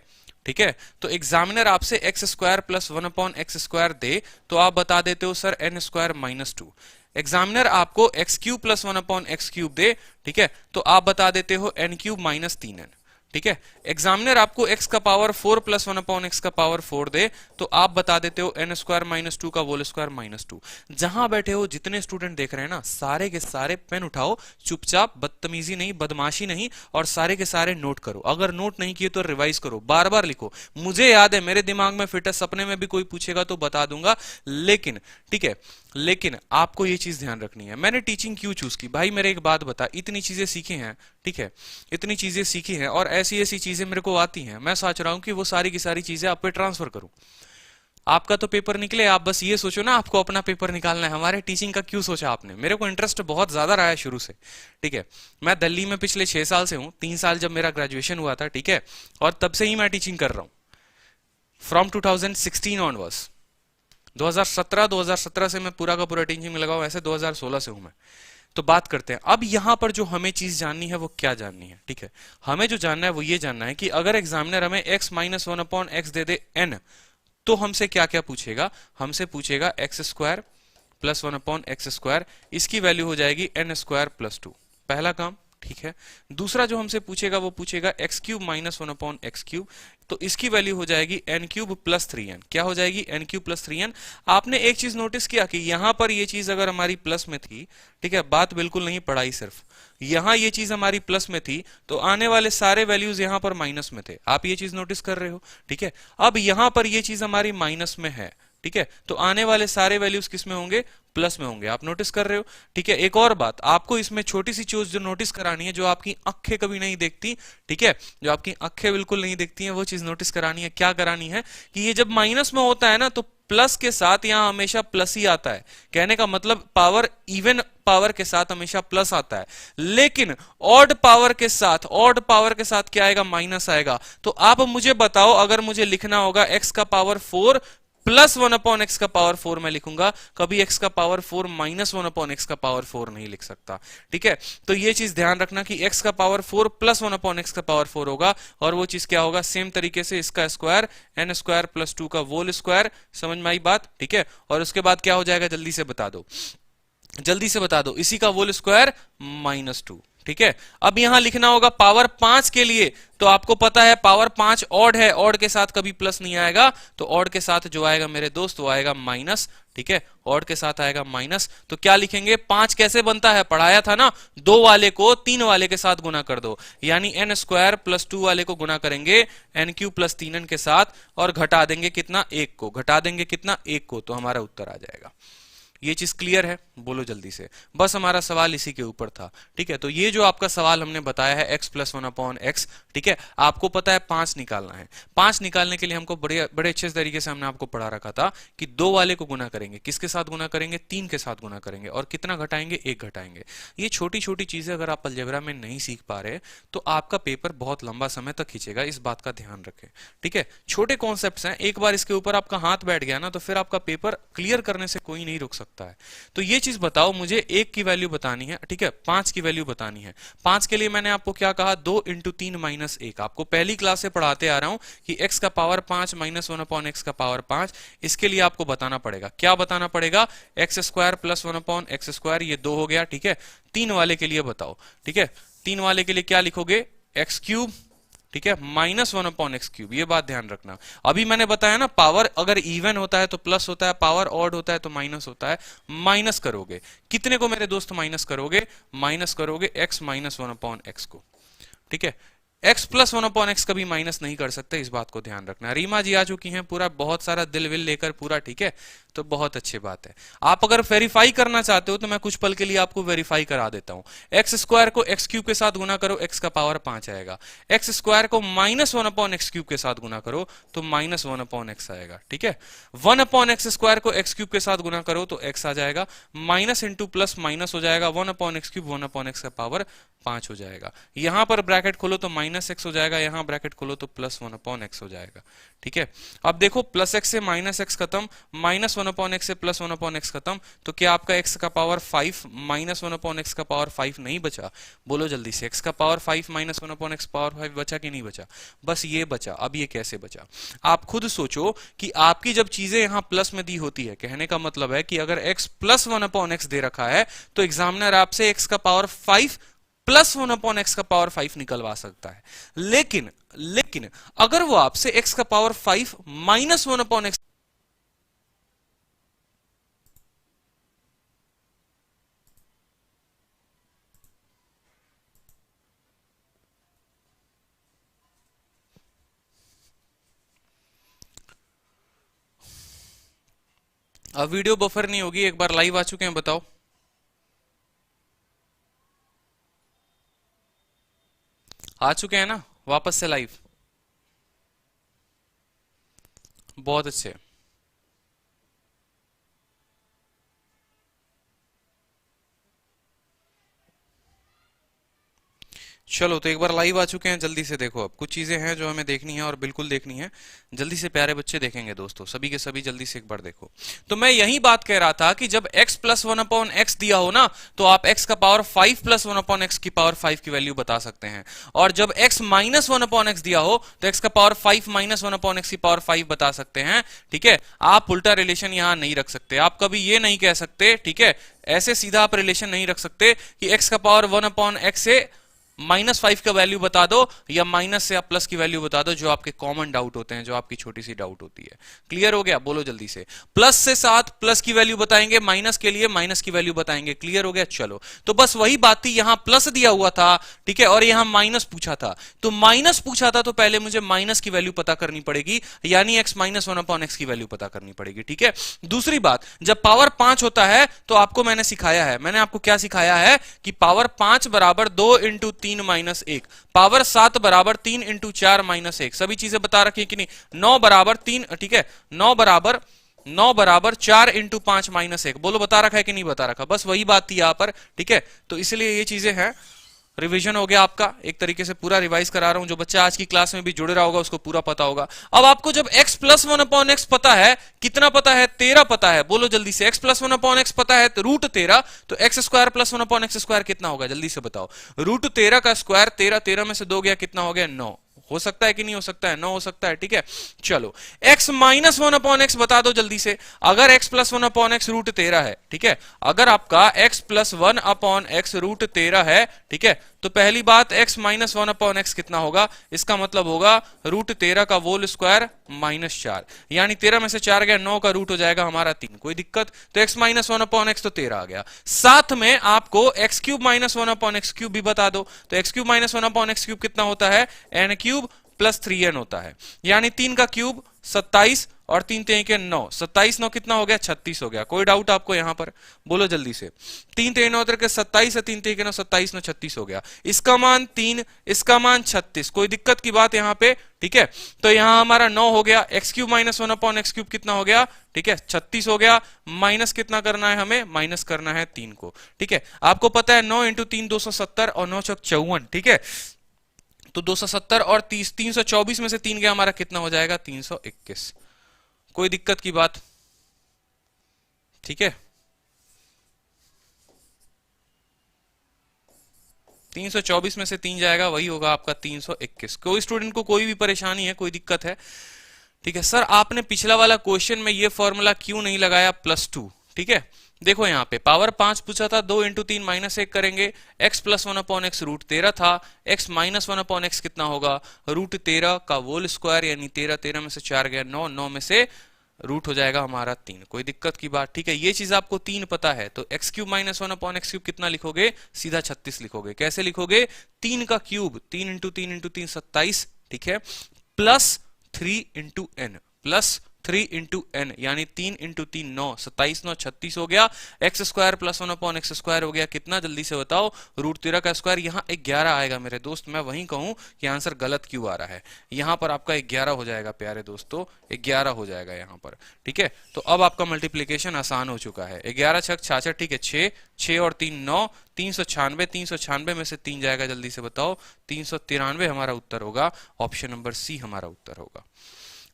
ठीक है, तो एग्जामिनर आपसे x square plus 1/x square दे, तो आप बता देते हो sir n square minus 2। Examiner आपको x cube plus 1/x cube दे, ठीक है, तो आप बता देते हो n क्यूब माइनस 3n। ठीक है, एग्जामिनर आपको x का पावर 4 प्लस 1/x का पावर 4 दे, तो आप बता देते हो n स्क्वायर माइनस 2 का होल स्क्वायर माइनस 2। जहां बैठे हो जितने स्टूडेंट देख रहे हैं ना, सारे के सारे पेन उठाओ, चुपचाप, बदतमीजी नहीं, बदमाशी नहीं, और सारे के सारे नोट करो। अगर नोट नहीं किए तो रिवाइज करो, बार बार लिखो। मुझे याद है, मेरे दिमाग में फिट है, सपने में भी कोई पूछेगा तो बता दूंगा, लेकिन ठीक है, लेकिन आपको ये चीज ध्यान रखनी है। मैंने टीचिंग क्यों चूज की? भाई मेरे एक बात बता, इतनी चीजें सीखी हैं, ठीक है, इतनी चीजें सीखी हैं, और ऐसी ऐसी चीजें मेरे को आती हैं, मैं सोच रहा हूं कि वो सारी की सारी चीजें आप पे ट्रांसफर करूं। आपका तो पेपर निकले, आप बस ये सोचो ना आपको अपना पेपर निकालना है। हमारे टीचिंग का क्यों सोचा आपने? मेरे को इंटरेस्ट बहुत ज्यादा रहा है शुरू से। ठीक है, मैं दिल्ली में पिछले 6 साल से हूं, 3 साल जब मेरा ग्रेजुएशन हुआ था, ठीक है, और तब से ही मैं टीचिंग कर रहा हूं, फ्रॉम 2016 ऑनवर्ड्स। 2017 से मैं पूरा का पूरा टीचिंग में लगा हूं, ऐसे 2016 से हूं मैं। तो बात करते हैं अब यहां पर जो हमें चीज जाननी है वो क्या जाननी है? ठीक है, हमें जो जानना है वो ये जानना है कि अगर एग्जामिनर हमें x माइनस 1/x दे दे n, तो हमसे क्या क्या पूछेगा? हमसे पूछेगा x square plus 1/x square, इसकी वैल्यू हो जाएगी n स्क्वायर प्लस 2। पहला काम, ठीक है। दूसरा जो हमसे पूछेगा वो पूछेगा x cube minus one upon x cube, तो इसकी वैल्यू हो जाएगी एन क्यूब प्लस 3n। क्या हो जाएगी? N cube plus 3n। आपने एक चीज नोटिस किया कि यहां पर ये चीज अगर हमारी प्लस में थी, ठीक है, बात बिल्कुल नहीं पढ़ाई, सिर्फ यहां ये चीज हमारी प्लस में थी तो आने वाले सारे वैल्यूज यहां पर माइनस में थे। आप ये चीज नोटिस कर रहे हो, ठीक है। अब यहां पर ये चीज हमारी माइनस में है, ठीक है, तो आने वाले सारे वैल्यूज किस में होंगे? प्लस में होंगे। आप नोटिस कर रहे हो, ठीक है। एक और बात आपको इसमें छोटी सी चीज जो नोटिस करानी है, जो आपकी आंखें कभी नहीं देखती, ठीक है, जो आपकी आंखें बिल्कुल नहीं देखती हैं, वो चीज नोटिस करानी है। क्या करानी है कि ये जब माइनस में होता है ना, तो प्लस के साथ यहां हमेशा प्लस ही आता है। कहने का मतलब पावर, इवन पावर के साथ हमेशा प्लस आता है, लेकिन ऑड पावर के साथ, ऑड पावर के साथ क्या आएगा? माइनस आएगा। तो आप मुझे बताओ, अगर मुझे लिखना होगा एक्स का पावर 4 प्लस 1 अपॉन एक्स का पावर 4 मैं लिखूंगा, कभी एक्स का पावर 4 माइनस 1 अपॉन एक्स का पावर 4 नहीं लिख सकता, ठीक है। तो ये चीज ध्यान रखना कि एक्स का पावर 4 प्लस 1 अपॉन एक्स का पावर 4 होगा, और वो चीज क्या होगा? सेम तरीके से इसका स्क्वायर एन स्क्वायर प्लस 2 का होल स्क्वायर। समझ में आई बात? ठीक है। और उसके बाद क्या हो जाएगा? जल्दी से बता दो, जल्दी से बता दो। इसी का होल स्क्वायर -2, ठीक है। अब यहां लिखना होगा पावर 5 के लिए, तो आपको पता है पावर 5 ऑड है, ऑड के साथ कभी प्लस नहीं आएगा, तो ऑड के साथ जो आएगा मेरे दोस्त वो आएगा माइनस, ठीक है। ऑड के साथ आएगा माइनस, तो क्या लिखेंगे? 5 कैसे बनता है? पढ़ाया था ना, 2 वाले को 3 वाले के साथ गुना कर दो, यानी एन स्क्वायर प्लस 2 वाले को गुना करेंगे एन क्यूब प्लस 3n के साथ, और घटा देंगे कितना? 1 को। घटा देंगे कितना? 1 को, तो हमारा उत्तर आ जाएगा। ये चीज क्लियर है? बोलो जल्दी से। बस हमारा सवाल इसी के ऊपर था, ठीक है। तो ये जो आपका सवाल हमने बताया है x प्लस 1 अपॉन एक्स, ठीक है, आपको पता है 5 निकालना है। 5 निकालने के लिए हमको बड़े बड़े अच्छे तरीके से हमने आपको पढ़ा रखा था कि 2 वाले को गुना करेंगे, किसके साथ गुना करेंगे? 3 के साथ गुना करेंगे, और कितना घटाएंगे? 1 घटाएंगे। ये छोटी छोटी चीजें अगर आप अलजेब्रा में नहीं सीख पा रहे तो आपका पेपर बहुत लंबा समय तक खींचेगा, इस बात का ध्यान रखें, ठीक है। छोटे कॉन्सेप्ट्स हैं, एक बार इसके ऊपर आपका हाथ बैठ गया ना, तो फिर आपका पेपर क्लियर करने से कोई नहीं रुक सकता है। तो ये चीज बताओ मुझे, 1 की वैल्यू बतानी है, ठीक है, 5 की वैल्यू बतानी है। 5 के लिए मैंने आपको क्या कहा? 2 इंटू 3 माइनस 1। आपको पहली क्लास से पढ़ाते आ रहा हूं कि x का पावर 5 माइनस 1 अपॉन एक्स का पावर 5। इसके लिए आपको बताना पड़ेगा, क्या बताना पड़ेगा? X square plus 1 upon x square, ये 2 हो गया, ठीक है। 3 वाले के लिए बताओ, ठीक है, 3 वाले के लिए क्या लिखोगे? एक्स क्यूब, ठीक है, माइनस 1 अपॉन एक्स क्यूब। ये बात ध्यान रखना। अभी मैंने बताया ना, पावर अगर इवन होता है तो प्लस होता है, पावर ऑड होता है तो माइनस होता है। माइनस करोगे कितने को मेरे दोस्त? माइनस करोगे, माइनस करोगे x माइनस 1 अपॉन एक्स को, ठीक है। x प्लस 1 अपॉन एक्स कभी माइनस नहीं कर सकते, इस बात को ध्यान रखना। रीमा जी आ चुकी हैं, पूरा बहुत सारा दिल विल लेकर पूरा, ठीक है, तो बहुत अच्छी बात है। आप अगर वेरीफाई करना चाहते हो तो मैं कुछ पल के लिए आपको वेरीफाई करा देता हूं। एक्स स्क्वायर को एक्स क्यूब के साथ गुना करो, एक्स का पावर 5 आएगा। एक्स स्क्वायर को माइनस 1 अपॉन एक्स क्यूब के साथ गुना करो तो माइनस 1 अपॉन एक्स आएगा, ठीक है। 1 अपॉन एक्स स्क्वायर को एक्स क्यूब के साथ गुना करो तो एक्स आ जाएगा, माइनस इंटू प्लस माइनस हो जाएगा, 1 upon x cube 1 upon x का पावर 5 हो जाएगा। यहां पर ब्रैकेट खोलो तो माइनस एक्स हो जाएगा, यहां ब्रैकेट खोलो तो प्लस 1 अपॉन एक्स हो जाएगा, ठीक है। अब देखो, प्लस एक्स से माइनस एक्स खत्म, माइनस 1 अपॉन एक्स से प्लस 1 अपॉन एक्स खत्म, तो क्या आपका एक्स का पावर 5 माइनस 1 अपॉन एक्स का पावर 5 नहीं बचा? बोलो जल्दी से, एक्स का power 5 minus 1 upon x power 5 बचा कि नहीं बचा? बस ये बचा। अब ये कैसे बचा? आप खुद सोचो कि आपकी जब चीजें यहां प्लस में दी होती है, कहने का मतलब है कि अगर एक्स प्लस 1 अपॉन एक्स दे रखा है तो एग्जामिनर आपसे एक्स का पावर 5 प्लस 1 अपॉन एक्स का पावर 5 निकलवा सकता है। लेकिन अगर वो आपसे एक्स का पावर 5 माइनस 1 अपॉन एक्स, अब वीडियो बफर नहीं होगी। एक बार लाइव आ चुके हैं बताओ, आ चुके हैं ना वापस से लाइव? बहुत अच्छे। चलो तो एक बार लाइव आ चुके हैं, जल्दी से देखो। अब कुछ चीजें हैं जो हमें देखनी है और बिल्कुल देखनी है। जल्दी से प्यारे बच्चे देखेंगे दोस्तों, सभी के सभी जल्दी से एक बार देखो। तो मैं यही बात कह रहा था कि जब x प्लस 1 अपॉन एक्स दिया हो ना, तो आप x का पावर 5 प्लस 1 अपॉन एक्स की पावर 5 की वैल्यू बता सकते हैं। और जब x माइनस 1 अपॉन एक्स दिया हो तो x का पावर 5 माइनस 1 अपॉन एक्स की पावर 5 बता सकते हैं, ठीक है। आप उल्टा रिलेशन यहां नहीं रख सकते। आप कभी ये नहीं कह सकते, ठीक है, ऐसे सीधा आप रिलेशन नहीं रख सकते कि x का पावर 1 अपॉन एक्स से -5 का वैल्यू बता दो या माइनस या प्लस की वैल्यू बता दो, जो आपके कॉमन डाउट होते हैं, जो आपकी छोटी सी डाउट होती है। क्लियर हो गया? बोलो जल्दी से। प्लस से 7 प्लस की वैल्यू बताएंगे, माइनस के लिए माइनस की वैल्यू बताएंगे। क्लियर हो गया? चलो, तो बस वही बात थी, यहां प्लस दिया हुआ था, ठीक है, और यहां माइनस पूछा था। तो माइनस पूछा था तो पहले मुझे माइनस की वैल्यू पता करनी पड़ेगी, यानी x माइनस 1/x की वैल्यू पता करनी पड़ेगी। ठीक है, दूसरी बात, जब पावर 5 होता है तो आपको मैंने सिखाया है, मैंने आपको क्या सिखाया है कि पावर 5 बराबर 2 इंटू 3 माइनस 1, पावर 7 बराबर 3 इंटू 4 माइनस 1। सभी चीजें बता रखी है कि नहीं? 9 बराबर 3, ठीक है, 9 बराबर 4 इंटू 5 माइनस 1। बोलो बता रखा है कि नहीं बता रखा? बस वही बात थी यहां पर। ठीक है, तो इसलिए ये चीजें हैं। रिवीजन हो गया आपका, एक तरीके से पूरा रिवाइज करा रहा हूं। जो बच्चा आज की क्लास में भी जुड़ रहा होगा उसको पूरा पता होगा। अब आपको जब x प्लस 1/x पता है, कितना पता है? 13 पता है। बोलो जल्दी से, x प्लस 1/x पता है तो रूट 13, तो x square plus 1/x square कितना होगा? जल्दी से बताओ। रूट 13 का स्क्वायर, 13 में से 2 गया, कितना हो गया? 9। हो सकता है कि नहीं हो सकता है? 9 हो सकता है। ठीक है, चलो x माइनस 1/x बता दो जल्दी से। अगर x प्लस 1/x रूट 13 है, ठीक है, अगर आपका x प्लस 1/x रूट 13 है, ठीक है, तो पहली बात x माइनस 1/x कितना होगा? इसका मतलब होगा रूट 13 का होल स्क्वायर माइनस 4, यानी 13 में से 4 गया, 9 का रूट हो जाएगा हमारा 3। कोई दिक्कत? तो x माइनस 1/x तो 13 आ गया। साथ में आपको x cube minus 1/x cube भी बता दो, तो x cube minus 1/x cube कितना होता है? n क्यूब प्लस 3n होता है, यानी 3 का क्यूब 27 और 3 3 के 9, 27 9 कितना हो गया? 36 हो गया। कोई डाउट आपको यहां पर? बोलो जल्दी से। 3 3 9 के 27 है, 3 3 के 9, 27 9 36 हो गया। इसका मान 3, इसका मान 36। कोई दिक्कत की बात यहां पे? ठीक है, तो यहां हमारा 9 हो गया। x cube minus 1/x cube कितना हो गया? ठीक है, 36 हो गया। माइनस कितना करना है हमें? माइनस करना है 3 को। ठीक है, आपको पता है 9 इंटू 3 270 और 9 चौक 54। ठीक है, तो 270 और 30, 324 में से 3 गया, हमारा कितना हो जाएगा? 321। कोई दिक्कत की बात? ठीक है, 324 में से 3 जाएगा, वही होगा आपका 321। कोई स्टूडेंट को कोई भी परेशानी है, कोई दिक्कत है? ठीक है सर, आपने पिछला वाला क्वेश्चन में ये फॉर्मूला क्यों नहीं लगाया +2? ठीक है, देखो यहां पे पावर 5 पूछा था, 2 इंटू 3 माइनस 1 करेंगे, x प्लस 1/x रूट 13 था, x माइनस 1/x कितना होगा? रूट 13 का होल स्क्वायर, यानी 13, 13 में से 4 गया 9, 9 में से रूट हो जाएगा हमारा 3। कोई दिक्कत की बात? ठीक है, ये चीज आपको 3 पता है, तो x cube minus 1/x cube कितना लिखोगे? सीधा 36 लिखोगे। कैसे लिखोगे? 3 का क्यूब, 3 इंटू 3 इंटू 3 27, ठीक है, plus 3 into n, plus 3 into N, यानी 3 इंटू 3 9, 27 9 36 हो गया। X square plus 1/x square हो गया कितना? जल्दी से बताओ। रूट 13 का स्क्वायर, यहाँ 11 आएगा मेरे दोस्त। मैं वहीं कहूं कि आंसर गलत क्यों आ रहा है। यहाँ पर आपका 11 हो जाएगा प्यारे दोस्तों, 11 हो जाएगा यहाँ पर। ठीक है, तो अब आपका मल्टीप्लीकेशन आसान हो चुका है। 11 छक 66, ठीक है, 6 6 और 3 9, 396, 396 में से 3 जाएगा, जल्दी से बताओ। 393 हमारा उत्तर होगा। ऑप्शन नंबर सी हमारा उत्तर होगा।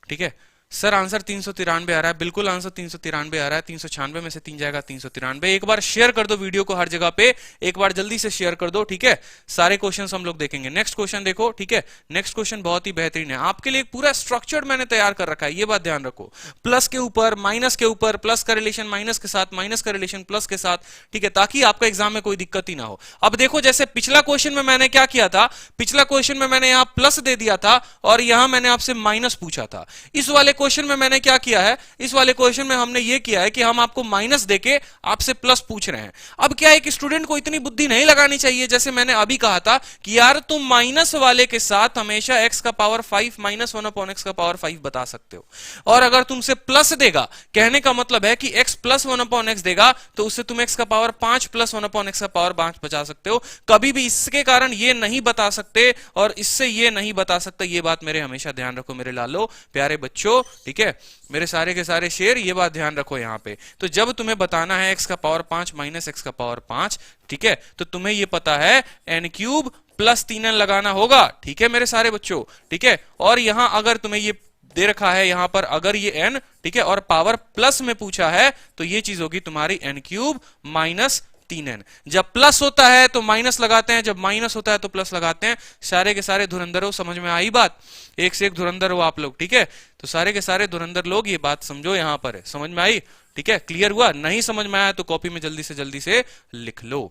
ठीक है सर, आंसर 393 आ रहा है। बिल्कुल आंसर 393 आ रहा है। 396 में से 3 जाएगा 393। एक बार शेयर कर दो वीडियो को हर जगह पे, एक बार जल्दी से शेयर कर दो। ठीक है, सारे क्वेश्चंस हम लोग देखेंगे। नेक्स्ट क्वेश्चन देखो। ठीक है, नेक्स्ट क्वेश्चन बहुत ही बेहतरीन है, आपके लिए एक पूरा स्ट्रक्चर्ड मैंने तैयार कर रखा है, ये बात ध्यान रखो। प्लस के ऊपर माइनस के ऊपर, प्लस का रिलेशन माइनस के साथ, माइनस का रिलेशन प्लस के साथ। ठीक है, ताकि आपका एग्जाम में कोई दिक्कत ही ना हो। अब देखो, जैसे पिछला क्वेश्चन में मैंने क्या किया था, पिछला क्वेश्चन में मैंने यहां प्लस दे दिया था और यहां मैंने आपसे माइनस पूछा था। इस वाले क्वेश्चन में मैंने क्या किया है, इस वाले क्वेश्चन में हमने ये किया है कि हम आपको माइनस देके आपसे प्लस पूछ रहे हैं। अब क्या है कि स्टूडेंट को इतनी बुद्धि नहीं लगानी चाहिए, जैसे मैंने अभी कहा था कि यार तुम माइनस वाले के साथ हमेशा x का पावर 5 माइनस 1/x का पावर 5 बता सकते हो, और अगर तुमसे प्लस देगा, कहने का मतलब है कि x प्लस 1/x देगा तो उससे तुम x का पावर 5 प्लस 1/x का पावर 5 बचा सकते हो। कभी भी इसके कारण ये नहीं बता सकते और इससे ये नहीं बता सकते। ये बात मेरे हमेशा ध्यान रखो मेरे लालो प्यारे बच्चों। ठीक है, मेरे सारे के सारे शेर, ये बात ध्यान रखो यहां पे। तो जब तुम्हें बताना है x का पावर 5 माइनस x का पावर 5, ठीक है, तो तुम्हें ये पता है n क्यूब प्लस 3n लगाना होगा। ठीक है मेरे सारे बच्चों, ठीक है, और यहां अगर तुम्हें ये दे रखा है यहां पर, अगर ये n, ठीक है, और पावर प्लस में पूछा है, तो ये चीज होगी तुम्हारी n क्यूब माइनस 3n। जब प्लस होता है तो माइनस लगाते हैं, जब माइनस होता है तो प्लस लगाते हैं। सारे के सारे धुरंधर हो, समझ में आई बात? एक से एक धुरंधर हो आप लोग। ठीक है, तो सारे के सारे धुरंधर लोग ये बात समझो, यहां पर है, समझ में आई? ठीक है, क्लियर हुआ? नहीं समझ में आया तो कॉपी में जल्दी से लिख लो।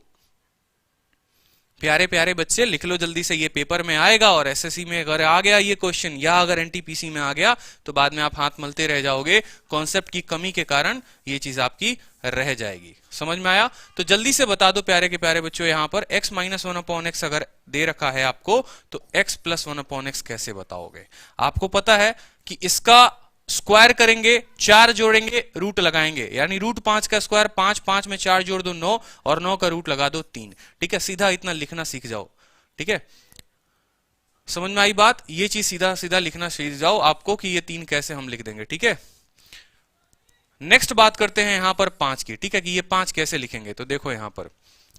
प्यारे प्यारे बच्चे लिख लो जल्दी से, ये पेपर में आएगा और एसएससी में अगर आ गया ये क्वेश्चन या अगर एनटीपीसी में आ गया तो बाद में आप हाथ मलते रह जाओगे, कॉन्सेप्ट की कमी के कारण ये चीज आपकी रह जाएगी। समझ में आया? तो जल्दी से बता दो प्यारे के प्यारे बच्चों, यहां पर x माइनस 1/x अगर दे रखा है आपको तो x प्लस 1/x कैसे बताओगे? आपको पता है कि इसका स्क्वायर करेंगे, 4 जोड़ेंगे, रूट लगाएंगे, यानी रूट 5 का स्क्वायर 5, 5 में 4 जोड़ दो 9 और 9 का रूट लगा दो 3। ठीक है, सीधा इतना लिखना सीख जाओ। ठीक है, समझ में आई बात? ये चीज सीधा सीधा लिखना सीख जाओ आपको कि ये 3 कैसे हम लिख देंगे। ठीक है, नेक्स्ट बात करते हैं यहां पर 5 की। ठीक है, कि ये 5 कैसे लिखेंगे? तो देखो यहां पर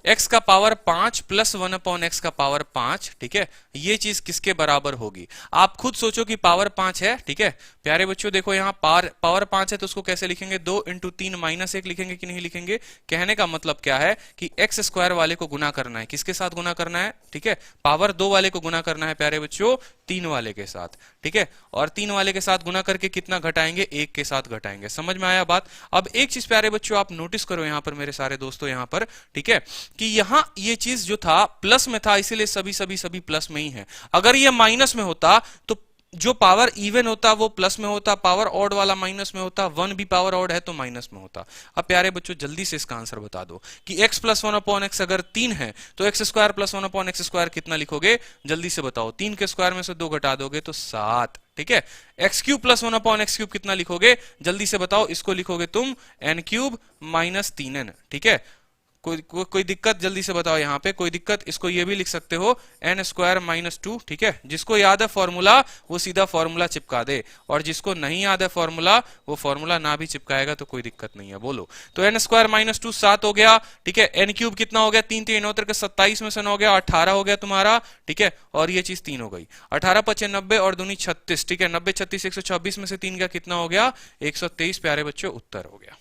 x का पावर 5 प्लस 1/x का पावर 5। ठीक है, ये चीज किसके बराबर होगी? आप खुद सोचो कि पावर 5 है। ठीक है प्यारे बच्चों, देखो यहां पावर 5 है तो उसको कैसे लिखेंगे? 2 × 3 - 1 लिखेंगे कि नहीं लिखेंगे? कहने का मतलब क्या है कि x स्क्वायर वाले को गुना करना है, किसके साथ गुना करना है? ठीक है, पावर 2 वाले को गुना करना है प्यारे बच्चों 3 वाले के साथ। ठीक है, और 3 वाले के साथ गुना करके कितना घटाएंगे? 1 के साथ घटाएंगे। समझ में आया बात? अब एक चीज प्यारे बच्चों आप नोटिस करो यहां पर मेरे सारे दोस्तों, यहां पर ठीक है कि यहां ये चीज जो था प्लस में था, इसीलिए सभी प्लस में ही है। अगर ये माइनस में होता तो जो पावर इवन होता वो प्लस में होता, पावर ऑड वाला माइनस में होता, 1 भी पावर ऑड है तो माइनस में होता। अब प्यारे बच्चों जल्दी से इसका आंसर बता दो कि x प्लस 1/x अगर 3 है तो x square plus 1/x square कितना लिखोगे? जल्दी से बताओ। 3 के स्क्वायर में से 2 घटा दोगे तो 7। ठीक है, x cube plus 1/x cube कितना लिखोगे? जल्दी से बताओ। इसको लिखोगे तुम n क्यूब माइनस 3n। ठीक है, कोई दिक्कत? जल्दी से बताओ यहां पे कोई दिक्कत? इसको ये भी लिख सकते हो n स्क्वायर माइनस 2। ठीक है, जिसको याद है फॉर्मूला वो सीधा फॉर्मूला चिपका दे, और जिसको नहीं याद है फॉर्मूला वो फॉर्मूला ना भी चिपकाएगा तो कोई दिक्कत नहीं है। बोलो तो n स्क्वायर माइनस 2 7 हो गया। ठीक है, n क्यूब कितना हो गया? 3 3 9 के 27 में से 9 हो गया 18 हो गया तुम्हारा। ठीक है, और ये चीज 3 हो गई। 18 5 90 और 2 36। ठीक है, 90 36 126 में से 3 गया, कितना हो गया? 123 प्यारे बच्चों उत्तर हो गया।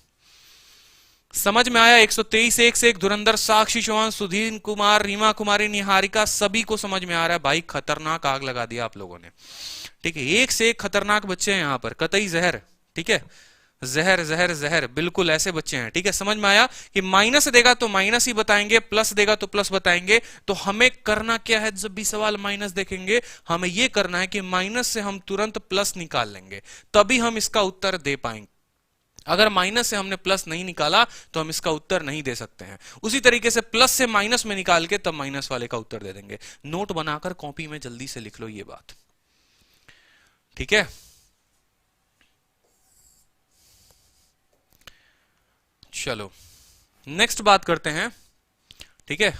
समझ में आया? 123 1 से 1 धुरंधर, साक्षी चौहान, सुधीर कुमार, रीमा कुमारी, निहारिका, सभी को समझ में आ रहा है भाई। खतरनाक आग लगा दिया आप लोगों ने। ठीक है, 1 से 1 खतरनाक बच्चे हैं यहाँ पर, कतई जहर। ठीक है, जहर जहर जहर, बिल्कुल ऐसे बच्चे हैं। ठीक है, समझ में आया कि माइनस देगा तो माइनस ही बताएंगे, प्लस देगा तो प्लस बताएंगे। तो हमें करना क्या है? जब भी सवाल माइनस देखेंगे हमें यह करना है कि माइनस से हम तुरंत प्लस निकाल लेंगे, तभी हम इसका उत्तर दे पाएंगे। अगर माइनस से हमने प्लस नहीं निकाला तो हम इसका उत्तर नहीं दे सकते हैं। उसी तरीके से प्लस से माइनस में निकाल के तब माइनस वाले का उत्तर दे देंगे। नोट बनाकर कॉपी में जल्दी से लिख लो ये बात। ठीक है, चलो नेक्स्ट बात करते हैं। ठीक है,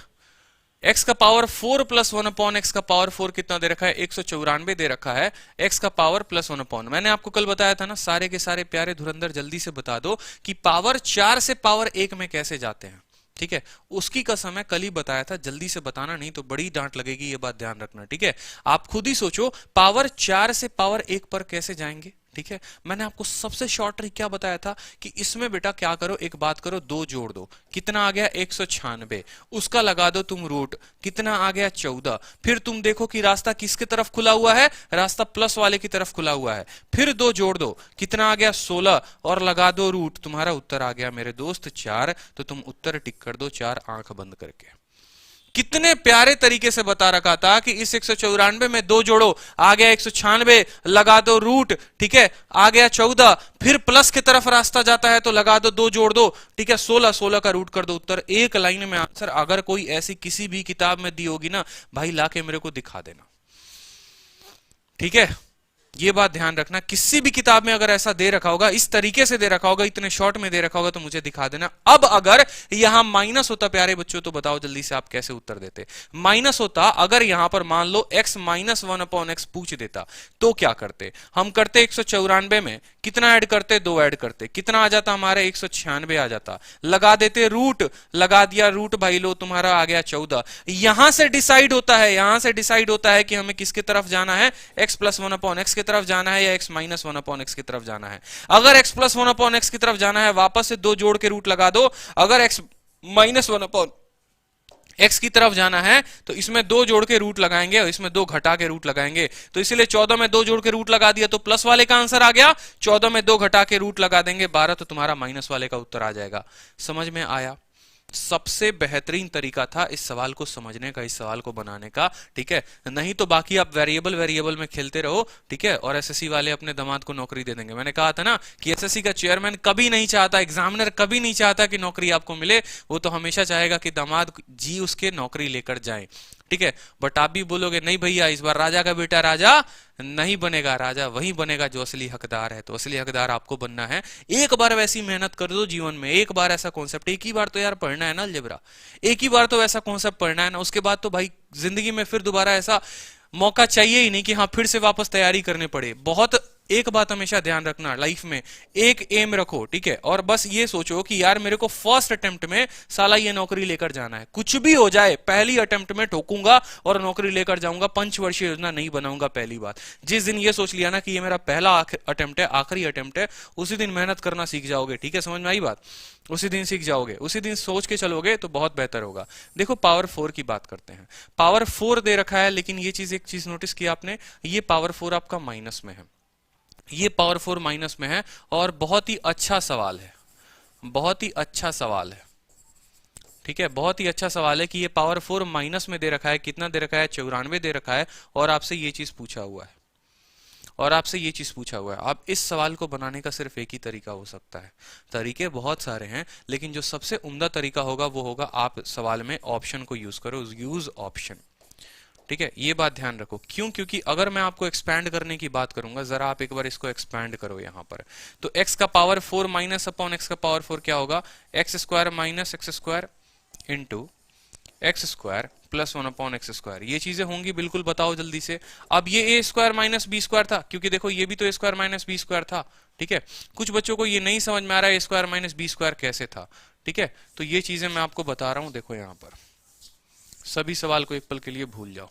x का पावर 4 प्लस 1/x का पावर 4 कितना दे रखा है? 194 दे रखा है। x का पावर प्लस 1/, मैंने आपको कल बताया था ना, सारे के सारे प्यारे धुरंधर जल्दी से बता दो कि पावर 4 से पावर 1 में कैसे जाते हैं। ठीक है, उसकी कसम है कल ही बताया था, जल्दी से बताना नहीं तो बड़ी डांट लगेगी, ये बात ध्यान रखना। ठीक है, आप खुद ही सोचो पावर 4 से पावर 1 पर कैसे जाएंगे। ठीक है, मैंने आपको सबसे शॉर्ट ट्रिक क्या बताया था कि इसमें बेटा क्या करो, एक बात करो, 2 जोड़ दो, कितना आ गया? 196, उसका लगा दो तुम रूट, कितना आ गया? 14। फिर तुम देखो कि रास्ता किसके तरफ खुला हुआ है? रास्ता प्लस वाले की तरफ खुला हुआ है। फिर 2 जोड़ दो, कितना आ गया? 16, और लगा दो रूट, तुम्हारा उत्तर आ गया मेरे दोस्त 4। तो तुम उत्तर टिक कर दो 4 आंख बंद करके। कितने प्यारे तरीके से बता रखा था कि इस 194 में 2 जोड़ो, आ गया 196, लगा दो रूट। ठीक है, आ गया 14, फिर प्लस की तरफ रास्ता जाता है तो लगा दो, 2 जोड़ दो। ठीक है, 16 16 का रूट कर दो, उत्तर एक लाइन में आंसर। अगर कोई ऐसी किसी भी किताब में दी होगी ना भाई, लाके मेरे को दिखा देना। ठीक है, ये बात ध्यान रखना, किसी भी किताब में अगर ऐसा दे रखा होगा, इस तरीके से दे रखा होगा, इतने शॉर्ट में दे रखा होगा तो मुझे दिखा देना। अब अगर यहां माइनस होता प्यारे बच्चों तो बताओ जल्दी से आप कैसे उत्तर देते? माइनस होता अगर यहां पर मान लो x माइनस 1/x पूछ देता तो क्या करते? हम करते 194 में कितना ऐड करते? 2 ऐड करते, कितना आ जाता हमारे? 196 आ जाता, लगा देते रूट, लगा दिया रूट भाई, लो तुम्हारा आ गया 14। यहां से डिसाइड होता है, यहां से डिसाइड होता है कि हमें किसकी तरफ जाना है? x प्लस 1/x की तरफ जाना है या x माइनस 1/x की तरफ जाना है। अगर x प्लस 1/x की तरफ जाना है वापस से 2 जोड़ के रूट लगा दो। अगर x माइनस 1/x की तरफ जाना है तो इसमें 2 जोड़ के रूट लगाएंगे और इसमें 2 घटा के रूट लगाएंगे। तो इसीलिए 14 में 2 जोड़ के रूट लगा दिया तो प्लस वाले का आंसर आ गया, 14 में 2 घटा के रूट लगा देंगे 12, तो तुम्हारा माइनस वाले का उत्तर आ जाएगा। समझ में आया? सबसे बेहतरीन तरीका था इस सवाल को समझने का, इस सवाल को बनाने का, ठीक है। नहीं तो बाकी आप वेरिएबल वेरिएबल में खेलते रहो, ठीक है, और एसएससी वाले अपने दामाद को नौकरी दे देंगे। मैंने कहा था ना कि एसएससी का चेयरमैन कभी नहीं चाहता, एग्जामिनर कभी नहीं चाहता कि नौकरी आपको मिले, वो तो हमेशा चाहेगा कि दामाद जी उसके नौकरी लेकर जाए, ठीक है। बट आप भी बोलोगे नहीं भैया इस बार राजा का बेटा राजा नहीं बनेगा, राजा वही बनेगा जो असली हकदार है। तो असली हकदार आपको बनना है। एक बार वैसी मेहनत कर दो जीवन में, एक बार ऐसा कॉन्सेप्ट, एक ही बार तो यार पढ़ना है ना अलजेब्रा, एक ही बार तो ऐसा कॉन्सेप्ट पढ़ना है ना, उसके बाद तो भाई जिंदगी में फिर दोबारा ऐसा मौका चाहिए ही नहीं कि हाँ फिर से वापस तैयारी करने पड़े। बहुत एक बात हमेशा ध्यान रखना लाइफ में, एक एम रखो, ठीक है, और बस ये सोचो कि यार मेरे को फर्स्ट अटेम्प्ट में साला ये नौकरी लेकर जाना है, कुछ भी हो जाए पहली अटेम्प्ट में ठोकूंगा और नौकरी लेकर जाऊंगा, पंचवर्षीय योजना नहीं बनाऊंगा। पहली बात, जिस दिन ये सोच लिया ना कि ये मेरा पहला अटेम्प्ट है, आखिरी अटेम्प्ट है, उसी दिन मेहनत करना सीख जाओगे, ठीक है, समझ में आई बात, उसी दिन सीख जाओगे, उसी दिन सोच के चलोगे तो बहुत बेहतर होगा। देखो पावर 4 की बात करते हैं। पावर 4 दे रखा है, लेकिन ये चीज, एक चीज नोटिस किया आपने, ये पावर 4 आपका माइनस में है, ये पावर 4 माइनस में है, और बहुत ही अच्छा सवाल है, बहुत ही अच्छा सवाल है, ठीक है, बहुत ही अच्छा सवाल है कि ये पावर 4 माइनस में दे रखा है, कितना दे रखा है, 94 दे रखा है, और आपसे ये चीज पूछा हुआ है, और आपसे ये चीज पूछा हुआ है। अब इस सवाल को बनाने का सिर्फ एक ही तरीका हो सकता है, तरीके बहुत सारे हैं, लेकिन जो सबसे उम्दा तरीका होगा वो होगा आप सवाल में ऑप्शन को यूज करो, यूज ऑप्शन, ठीक है, ये बात ध्यान रखो। क्यों? क्योंकि अगर मैं आपको एक्सपैंड करने की बात करूंगा, जरा आप एक बार इसको एक्सपैंड करो यहां पर, तो x का पावर 4 माइनस अपॉन एक्स का पावर 4 क्या होगा, x square minus x square into x square plus 1 upon x square, ये चीजें होंगी बिल्कुल, बताओ जल्दी से। अब ये ए स्क्वायर माइनस बी स्क्वायर था, क्योंकि देखो ये भी तो ए स्क्वायर माइनस बी स्क्वायर था, ठीक है। कुछ बच्चों को ये नहीं समझ में आ रहा है ए स्क्वायर माइनस बी स्क्वायर कैसे था, ठीक है, तो ये चीजें मैं आपको बता रहा हूं। देखो यहां पर सभी सवाल को एक पल के लिए भूल जाओ।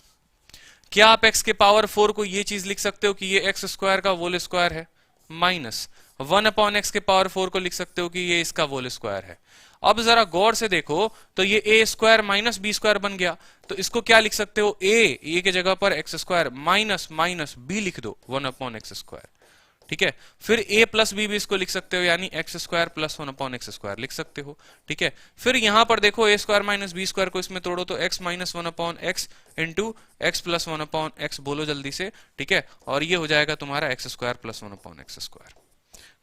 क्या आप x के पावर 4 को ये चीज लिख सकते हो कि ये एक्स स्क्वायर का होल स्क्वायर है, माइनस 1 अपॉन एक्स के पावर 4 को लिख सकते हो कि ये इसका होल स्क्वायर है। अब जरा गौर से देखो तो ये ए स्क्वायर माइनस बी स्क्वायर बन गया, तो इसको क्या लिख सकते हो, ए के जगह पर X square minus minus B लिख दो 1 अपॉन एक्स स्क्वायर, ठीक है। फिर a प्लस बी भी इसको लिख सकते हो, यानी x square plus 1 upon x square लिख सकते हो, ठीक है। फिर यहां पर देखो ए स्क्वायर माइनस बी स्क्वायर को इसमें तोड़ो तो x minus 1 upon x into x plus 1 upon x, बोलो जल्दी से, ठीक है, और ये हो जाएगा तुम्हारा x square plus 1 upon x square.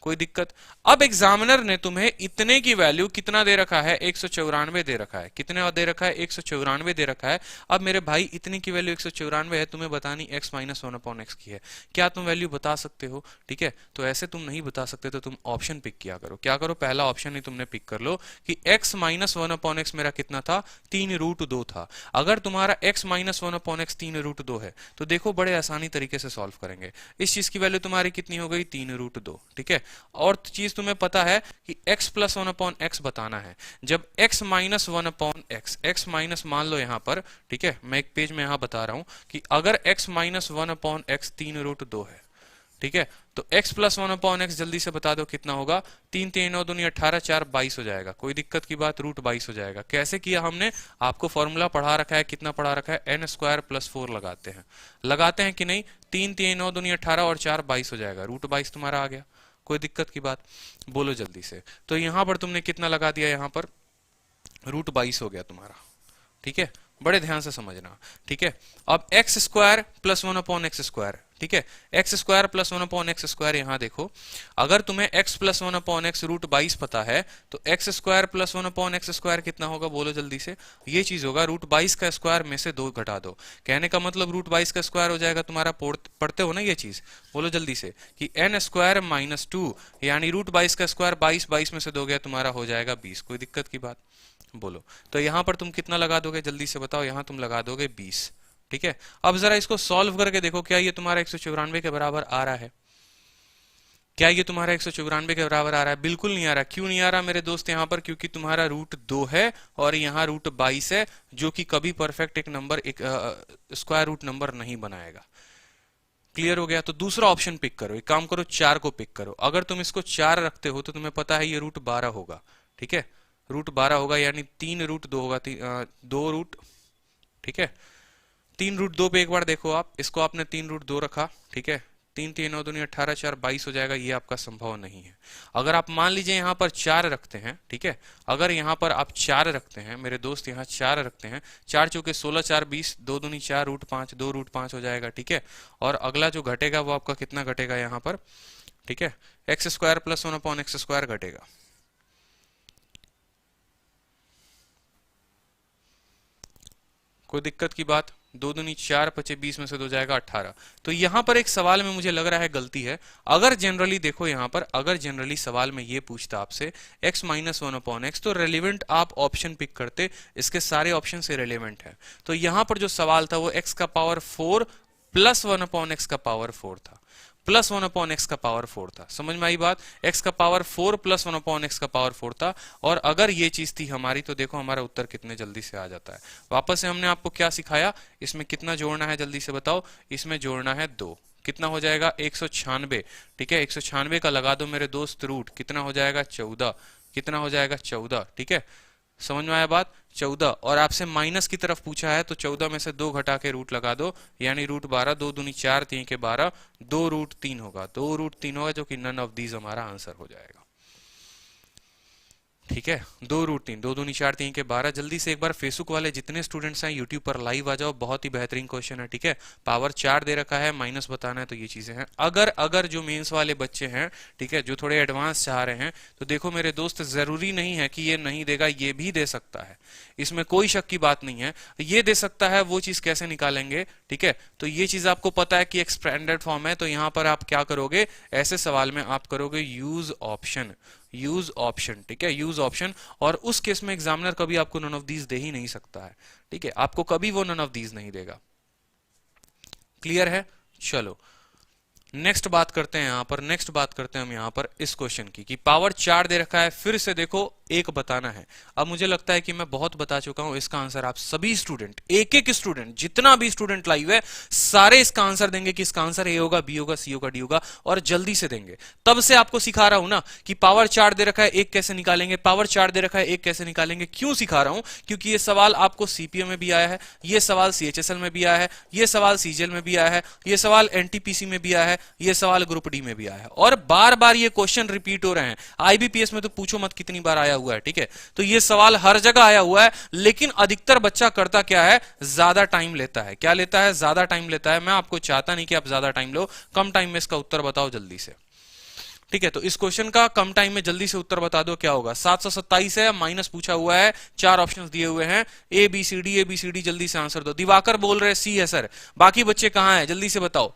कोई दिक्कत? अब एग्जामिनर ने तुम्हें इतने की वैल्यू कितना दे रखा है, 194 दे रखा है, कितने दे रखा है, 194 दे रखा है। अब मेरे भाई इतने की वैल्यू 194 है, तुम्हें बतानी x माइनस 1 अपॉन एक्स की है, क्या तुम वैल्यू बता सकते हो, ठीक है। तो ऐसे तुम नहीं बता सकते तो तुम ऑप्शन पिक किया करो, क्या करो, पहला ऑप्शन ही तुमने पिक कर लो कि x माइनस 1 अपॉन एक्स मेरा कितना था, 3√2 था। अगर तुम्हारा x माइनस 1 अपॉन एक्स 3√2 है तो देखो बड़े आसानी तरीके से सॉल्व करेंगे। इस चीज की वैल्यू तुम्हारी कितनी हो गई, 3√2, ठीक है। और चीज तुम्हें पता है कि x प्लस 1 अपॉन एक्स बताना है, जब x minus 1 upon x, x minus मान लो यहां पर, ठीक है, मैं एक पेज में यहां बता रहा हूं कि अगर x माइनस 1 अपॉन एक्स 3√2 है, ठीक है, तो x प्लस 1 अपॉन एक्स जल्दी से बता दो कितना होगा, 3 3 9 दूनी 18, 4 22 हो जाएगा। कोई दिक्कत की बात, रूट 22 हो जाएगा। कैसे किया हमने, आपको फॉर्मूला पढ़ा रखा है, कितना पढ़ा रखा है, एन स्क्वायर प्लस 4 लगाते हैं कि नहीं, 3 3 9 दूनी 18 और 4 22 हो जाएगा, रूट 22 तुम्हारा आ गया। कोई दिक्कत की बात, बोलो जल्दी से। तो यहां पर तुमने कितना लगा दिया, यहां पर रूट 22 हो गया तुम्हारा, ठीक है, बड़े ध्यान से समझना, ठीक है। अब X square plus 1 upon x square, ठीक है, X square plus 1 upon x square, यहां देखो अगर तुम्हें x plus 1 upon X root 22 पता है तो X square plus 1 upon x square कितना होगा, बोलो जल्दी से। ये चीज होगा रूट 22 का स्क्वायर में से 2 घटा दो, कहने का मतलब रूट 22 का स्क्वायर हो जाएगा तुम्हारा, पढ़ते हो ना ये चीज, बोलो जल्दी से कि एन स्क्वायर माइनस 2, यानी रूट 22 का स्क्वायर 22, 22 में से 2 गया तुम्हारा हो जाएगा 20। कोई दिक्कत की बात, बोलो। तो यहां पर तुम कितना लगा दोगे, जल्दी से बताओ, यहां तुम लगा दोगे 20, ठीक है। अब जरा इसको सॉल्व करके देखो, क्या ये तुम्हारा 194 के बराबर आ रहा है, क्या ये तुम्हारा 194 के बराबर आ रहा है? बिल्कुल नहीं आ रहा। क्यों नहीं आ रहा मेरे दोस्त यहां पर, क्योंकि तुम्हारा रूट 2 है और यहां रूट 22 है, जो कि कभी परफेक्ट एक नंबर, एक स्क्वायर रूट नंबर नहीं बनाएगा। क्लियर हो गया? तो दूसरा ऑप्शन पिक करो, एक काम करो 4 को पिक करो। अगर तुम इसको 4 रखते हो तो तुम्हें पता है ये रूट 12 होगा, ठीक है, रूट 12 होगा, यानी 3√2 होगा, 2 रूट, ठीक है, 3√2 पे एक बार देखो आप, इसको आपने 3√2 रखा, ठीक है, 3 3 9 दूनी 18, 4 22 हो जाएगा, ये आपका संभव नहीं है। अगर आप मान लीजिए यहाँ पर 4 रखते हैं, ठीक है, अगर यहाँ पर आप 4 रखते हैं मेरे दोस्त, यहाँ 4 रखते हैं, 4 चौके 16, 4 20, 2 दूनी 4 रूट 5, 2 रूट 5 हो जाएगा, ठीक है। और अगला जो घटेगा वो आपका कितना घटेगा यहाँ पर, ठीक है, एक्स स्क्वायर प्लस 1/x² घटेगा। कोई दिक्कत की बात? 2 दूनी 4, 25 20 में से 2 जाएगा 18। तो यहां पर एक सवाल में मुझे लग रहा है गलती है। अगर जनरली देखो यहां पर, अगर जनरली सवाल में ये पूछता आपसे x माइनस 1/x, तो रेलिवेंट आप ऑप्शन पिक करते, इसके सारे ऑप्शन से रेलिवेंट है। तो यहां पर जो सवाल था वो x का पावर 4 प्लस 1/x का पावर 4 था, प्लस 1/x का पावर 4 था। समझ में आई बात? x का पावर 4 प्लस 1/x का पावर 4 था। और अगर ये चीज थी हमारी, तो देखो हमारा उत्तर कितने जल्दी से आ जाता है। वापस से हमने आपको क्या सिखाया, इसमें कितना जोड़ना है जल्दी से बताओ। इसमें जोड़ना है 2, कितना हो जाएगा 196, ठीक है। 196 का लगा दो मेरे दोस्त रूट, कितना हो जाएगा 14, कितना हो जाएगा 14, ठीक है। समझ में आया बात? 14। और आपसे माइनस की तरफ पूछा है तो 14 में से 2 घटा के रूट लगा दो, यानी रूट 12, 2 दूनी 4, 3 के 12, 2 रूट 3 होगा, 2 रूट 3 होगा, जो कि नन ऑफ दीज हमारा आंसर हो जाएगा, ठीक है। 2 रूट 3, 2 दूनी 4, 3 के 12। जल्दी से एक बार फेसबुक वाले जितने स्टूडेंट्स हैं यूट्यूब पर लाइव आ जाओ, बहुत ही बेहतरीन क्वेश्चन है, ठीक है। पावर 4 दे रखा है, माइनस बताना है, तो ये चीजें हैं। अगर जो मेंस वाले बच्चे हैं, ठीक है, जो थोड़े एडवांस चाह रहे हैं, तो देखो मेरे दोस्त, जरूरी नहीं है कि ये नहीं देगा, ये भी दे सकता है, इसमें कोई शक की बात नहीं है। ये दे सकता है, वो चीज कैसे निकालेंगे, ठीक है। तो ये चीज आपको पता है कि एक्सपेंडेड फॉर्म है, तो यहां पर आप क्या करोगे, ऐसे सवाल में आप करोगे यूज ऑप्शन, यूज ऑप्शन, ठीक है, यूज ऑप्शन। और उस केस में एग्जामिनर कभी आपको नन ऑफ दीज दे ही नहीं सकता है, ठीक है, आपको कभी वो नन ऑफ दीज नहीं देगा। क्लियर है? चलो नेक्स्ट बात करते हैं, यहां पर नेक्स्ट बात करते हैं हम यहां पर इस क्वेश्चन की, कि पावर 4 दे रखा है, फिर से देखो एक बताना है। अब मुझे लगता है कि मैं बहुत बता चुका हूं, इसका आंसर आप सभी स्टूडेंट, एक एक स्टूडेंट, जितना भी स्टूडेंट लाइव है, सारे इसका आंसर देंगे कि इसका आंसर ए होगा, बी होगा, सी होगा, डी होगा, और जल्दी से देंगे। तब से आपको सिखा रहा हूं ना कि पावर 4 दे रखा है, एक कैसे निकालेंगे, पावर 4 दे रखा है, एक कैसे निकालेंगे। क्यों सिखा रहा हूं? क्योंकि ये सवाल आपको सीपीएम में भी आया है, ये सवाल सीएचएसएल में भी आया है, ये सवाल सीजीएल में भी आया है, ये सवाल एनटीपीसी में भी आया है, ये सवाल ग्रुप डी में भी आया है, और बार बार ये क्वेश्चन रिपीट हो रहे हैं। आईबीपीएस में तो पूछो मत कितनी बार आया हुआ है, ठीक है। तो ये सवाल हर जगह आया हुआ है, लेकिन अधिकतर बच्चा करता क्या है, ज्यादा टाइम लेता है। क्या लेता है? ज्यादा टाइम लेता है। मैं आपको चाहता नहीं कि आप ज्यादा टाइम लो, कम टाइम में इसका उत्तर बताओ जल्दी से, ठीक है। तो इस क्वेश्चन का कम टाइम में जल्दी से उत्तर बता दो, क्या होगा। 727 है, माइनस पूछा हुआ है, 4 ऑप्शंस दिए हुए हैं, A B C D, A B C D, जल्दी से आंसर दो। दिवाकर बोल रहे सी है सर, बाकी बच्चे कहां हैं, जल्दी से बताओ।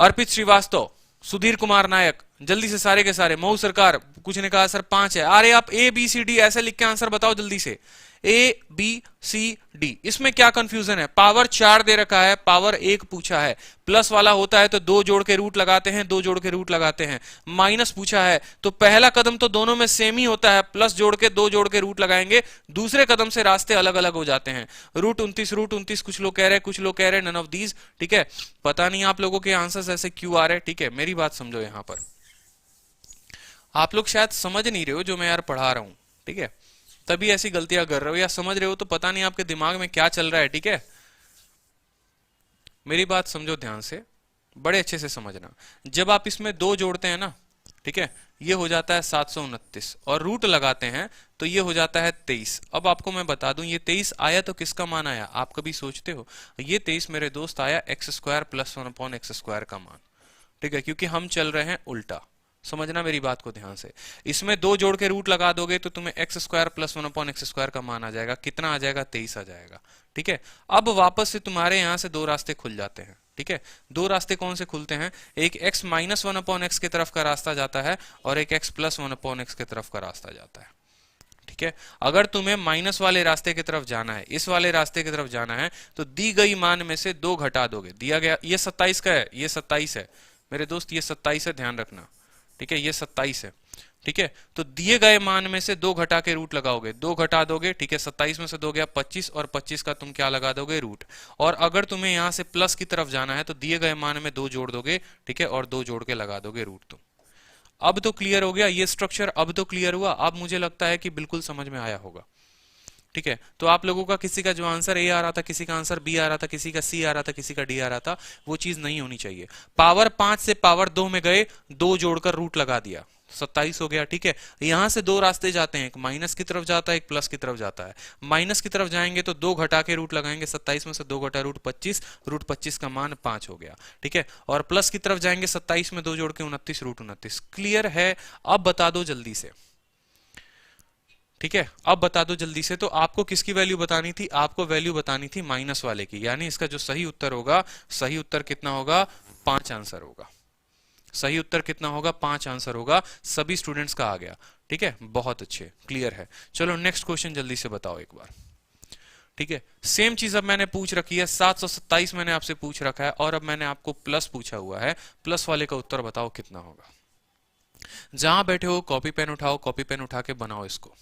अर्पित श्रीवास्तव, सुधीर कुमार नायक, जल्दी से सारे के सारे। मऊ सरकार कुछ ने कहा सर 5 है। अरे आप ए बी सी डी ऐसे लिख के आंसर बताओ जल्दी से, ए बी सी डी। इसमें क्या कंफ्यूजन है? पावर 4 दे रखा है, पावर 1 पूछा है, प्लस वाला होता है तो 2 जोड़ के रूट लगाते हैं, 2 जोड़ के रूट लगाते हैं। माइनस पूछा है तो पहला कदम तो दोनों में सेम ही होता है, प्लस जोड़ के 2 जोड़ के रूट लगाएंगे, दूसरे कदम से रास्ते अलग अलग हो जाते हैं। रूट 29, कुछ लोग कह रहे हैं, कुछ लोग कह रहे हैं नन ऑफ दीज, ठीक है। पता नहीं आप लोगों के आंसर्स ऐसे क्यों आ रहे हैं, ठीक है। मेरी बात समझो, यहां पर आप लोग शायद समझ नहीं रहे हो जो मैं यार पढ़ा रहा हूं, ठीक है, तभी ऐसी गलतियां कर रहे हो, या समझ रहे हो तो पता नहीं आपके दिमाग में क्या चल रहा है, ठीक है। मेरी बात समझो ध्यान से, बड़े अच्छे से समझना। जब आप इसमें 2 जोड़ते हैं ना, ठीक है, ये हो जाता है 729, और रूट लगाते हैं तो ये हो जाता है 23। अब आपको मैं बता दूं, ये 23 आया तो किसका मान आया, आप कभी सोचते हो? ये 23 मेरे दोस्त आया x² प्लस 1/x² का मान, ठीक है, क्योंकि हम चल रहे हैं उल्टा। समझना मेरी बात को ध्यान से। इसमें 2 जोड़ के रूट लगा दोगे तो तुम्हें x² प्लस 1/x² का मान आ जाएगा। कितना आ जाएगा? 23 आ जाएगा, ठीक है। अब वापस से तुम्हारे यहां से 2 रास्ते खुल जाते हैं, ठीक है। 2 रास्ते कौन से खुलते हैं? एक x माइनस 1/x की तरफ का रास्ता जाता है, और एक x प्लस 1/x की तरफ का रास्ता जाता है, ठीक है। अगर तुम्हें माइनस वाले रास्ते की तरफ जाना है, इस वाले रास्ते की तरफ जाना है, तो दी गई मान में से 2 घटा दोगे। दिया गया ये 27 का है, ये 27 है मेरे दोस्त, ये 27 है, ध्यान रखना, ठीक है, ये 27 है, ठीक है। तो दिए गए मान में से 2 घटा के रूट लगाओगे, 2 घटा दोगे, ठीक है। 27 में से 2 गया 25, और 25 का तुम क्या लगा दोगे? रूट। और अगर तुम्हें यहां से प्लस की तरफ जाना है तो दिए गए मान में 2 जोड़ दोगे, ठीक है, और 2 जोड़ के लगा दोगे रूट तुम। अब तो क्लियर हो गया ये स्ट्रक्चर, अब तो क्लियर हुआ। अब मुझे लगता है कि बिल्कुल समझ में आया होगा। ठीक है, तो आप लोगों का किसी का जो आंसर ए आ रहा था, किसी का आंसर बी आ रहा था, किसी का सी आ रहा था, किसी का डी आ रहा था, वो चीज नहीं होनी चाहिए। पावर 5 से पावर 2 में गए, दो जोड़कर रूट लगा दिया, 27 हो गया। ठीक है, यहां से दो रास्ते जाते हैं, एक माइनस की तरफ जाता है, एक प्लस की तरफ जाता है। माइनस की तरफ जाएंगे तो दो घटा के रूट लगाएंगे, 27 में से दो घटा रूट 25 का मान 5 हो गया। ठीक है, और प्लस की तरफ जाएंगे, 27 में दो जोड़ के 29 रूट 29। क्लियर है? अब बता दो जल्दी से। ठीक है, अब बता दो जल्दी से। तो आपको किसकी वैल्यू बतानी थी? आपको वैल्यू बतानी थी माइनस वाले की, यानी इसका जो सही उत्तर होगा, सही उत्तर कितना होगा? 5 आंसर होगा। सही उत्तर कितना होगा? 5 आंसर होगा। सभी स्टूडेंट्स का आ गया। ठीक है, बहुत अच्छे, क्लियर है। चलो नेक्स्ट क्वेश्चन जल्दी से बताओ एक बार। ठीक है, सेम चीज अब मैंने पूछ रखी है, 727 मैंने आपसे पूछ रखा है, और अब मैंने आपको प्लस पूछा हुआ है। प्लस वाले का उत्तर बताओ कितना होगा। जहां बैठे हो कॉपी पेन उठाओ, कॉपी पेन उठा के बनाओ इसको।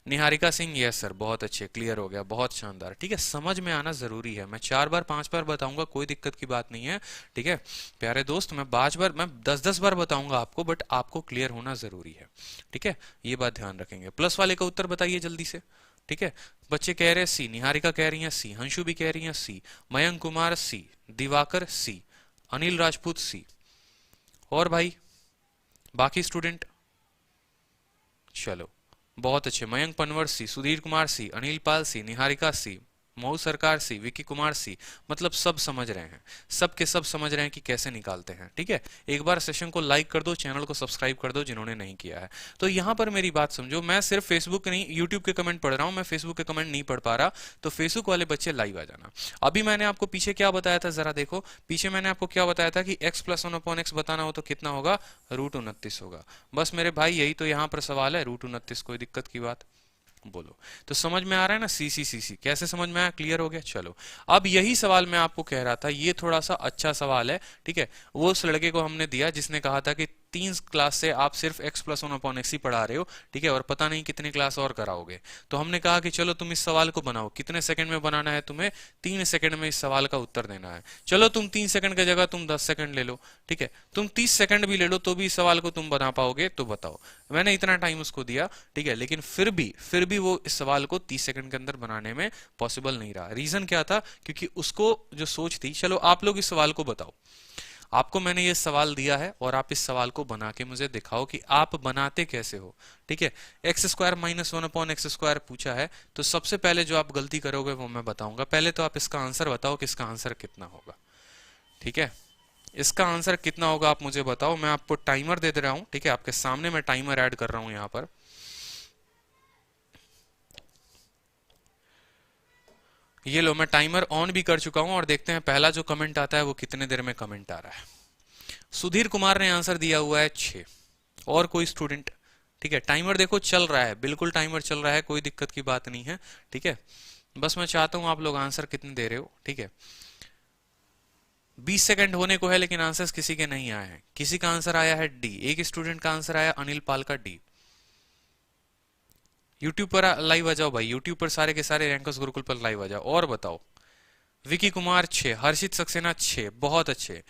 निहारिका सिंह, यस सर, बहुत अच्छे, क्लियर हो गया, बहुत शानदार। ठीक है, समझ में आना जरूरी है। मैं 4 बार 5 बार बताऊंगा, कोई दिक्कत की बात नहीं है। ठीक है प्यारे दोस्त, मैं 5 बार, मैं 10 बार बताऊंगा आपको, बट आपको क्लियर होना जरूरी है। ठीक है, ये बात ध्यान रखेंगे। प्लस वाले का उत्तर बताइए जल्दी से। ठीक है, बच्चे कह रहे हैं सी, निहारिका कह रही है सी, हंशु भी कह रही है सी, मयंक कुमार सी, दिवाकर सी, अनिल राजपूत सी, और भाई बाकी स्टूडेंट। चलो बहुत अच्छे, मयंक पनवर सी, सुधीर कुमार सी, अनिल पाल सी, निहारिका सी, मऊ सरकार सी, विकी कुमार सी। मतलब सब समझ रहे हैं, सब के सब समझ रहे हैं कि कैसे निकालते हैं। ठीक है, एक बार सेशन को लाइक कर दो, चैनल को सब्सक्राइब कर दो जिन्होंने नहीं किया है। तो यहां पर मेरी बात समझो, मैं सिर्फ फेसबुक नहीं यूट्यूब के कमेंट पढ़ रहा हूं, मैं फेसबुक के कमेंट नहीं पढ़ पा रहा, तो फेसबुक वाले बच्चे लाइव आ जाना। अभी मैंने आपको पीछे क्या बताया था, जरा देखो पीछे मैंने आपको क्या बताया था कि x + 1/x बताना हो तो कितना होगा? √29 होगा। बस मेरे भाई यही तो यहाँ पर सवाल है, √29। कोई दिक्कत की बात? बोलो। तो समझ में आ रहा है ना? सी कैसे समझ में आया? क्लियर हो गया? चलो, अब यही सवाल मैं आपको कह रहा था, ये थोड़ा सा अच्छा सवाल है। ठीक है, वो उस लड़के को हमने दिया जिसने कहा था कि 3 क्लास से आप सिर्फ x + 1/x ही पढ़ा रहे हो, ठीक है, और पता नहीं कितने क्लास और कराओगे। तो हमने कहा कि चलो तुम इस सवाल को बनाओ। कितने सेकंड में बनाना है तुम्हें? 3 सेकंड में इस सवाल का उत्तर देना है। चलो तुम 3 सेकंड की जगह तुम 10 सेकंड ले लो, ठीक है, तुम 30 सेकंड भी ले लो, तो भी इस सवाल को तुम बना पाओगे? तो बताओ। मैंने इतना टाइम उसको दिया, ठीक है, लेकिन फिर भी वो इस सवाल को 30 सेकंड के अंदर बनाने में पॉसिबल नहीं रहा। रीजन क्या था? क्योंकि उसको जो सोच थी। चलो आप लोग इस सवाल को बताओ। आपको मैंने ये सवाल दिया है और आप इस सवाल को बना के मुझे दिखाओ कि आप बनाते कैसे हो। ठीक है, x² - 1/x² पूछा है, तो सबसे पहले जो आप गलती करोगे वो मैं बताऊंगा। पहले तो आप इसका आंसर बताओ कि इसका आंसर कितना होगा। ठीक है, इसका आंसर कितना होगा आप मुझे बताओ। मैं आपको टाइमर दे रहा हूं, ठीक है, आपके सामने मैं टाइमर ऐड कर रहा हूं यहां पर। ये लो, मैं टाइमर ऑन भी कर चुका हूं और देखते हैं पहला जो कमेंट आता है वो कितने देर में कमेंट आ रहा है। सुधीर कुमार ने आंसर दिया हुआ है 6। और कोई स्टूडेंट? ठीक है, टाइमर देखो चल रहा है, बिल्कुल टाइमर चल रहा है, कोई दिक्कत की बात नहीं है। ठीक है, बस मैं चाहता हूं आप लोग आंसर कितने दे रहे हो। ठीक है, 20 सेकंड होने को है, लेकिन आंसर्स किसी के नहीं आए हैं। किसी का आंसर आया है डी, एक स्टूडेंट का आंसर आया अनिल पाल का डी। यूट्यूब पर लाइव आ जाओ भाई, यूट्यूब पर सारे के सारे रैंकर्स गुरुकुल पर लाइव आ जाओ और बताओ। विकी कुमार 6, हर्षित सक्सेना 6, बहुत अच्छे,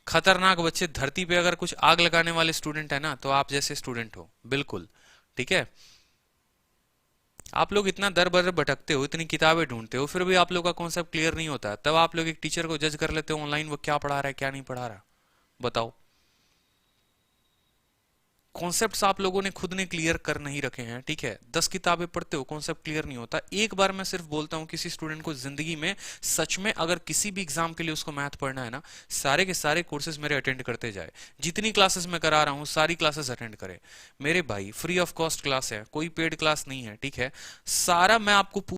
खतरनाक बच्चे। धरती पे अगर कुछ आग लगाने वाले स्टूडेंट है ना, तो आप जैसे स्टूडेंट हो, बिल्कुल। ठीक है, आप लोग इतना दर बदर भटकते हो, इतनी किताबें ढूंढते हो, फिर भी आप लोग का कॉन्सेप्ट क्लियर नहीं होता। तब आप लोग एक टीचर को जज कर लेते हो ऑनलाइन, वो क्या पढ़ा रहा है क्या नहीं पढ़ा रहा। बताओ, कॉन्सेप्ट्स आप लोगों ने खुद ने क्लियर कर नहीं रखे हैं। ठीक है, 10 किताबें पढ़ते हो, कॉन्सेप्ट क्लियर नहीं होता। एक बार मैं सिर्फ बोलता हूं, किसी स्टूडेंट को जिंदगी में सच में अगर किसी भी एग्जाम के लिए उसको मैथ पढ़ना है ना, सारे के सारे कोर्सेज मेरे अटेंड करते जाए। जितनी क्लासेस मैं करा रहा हूं सारी क्लासेस अटेंड करे मेरे भाई, फ्री ऑफ कॉस्ट क्लास है, कोई पेड क्लास नहीं है। ठीक है, सारा मैं आपको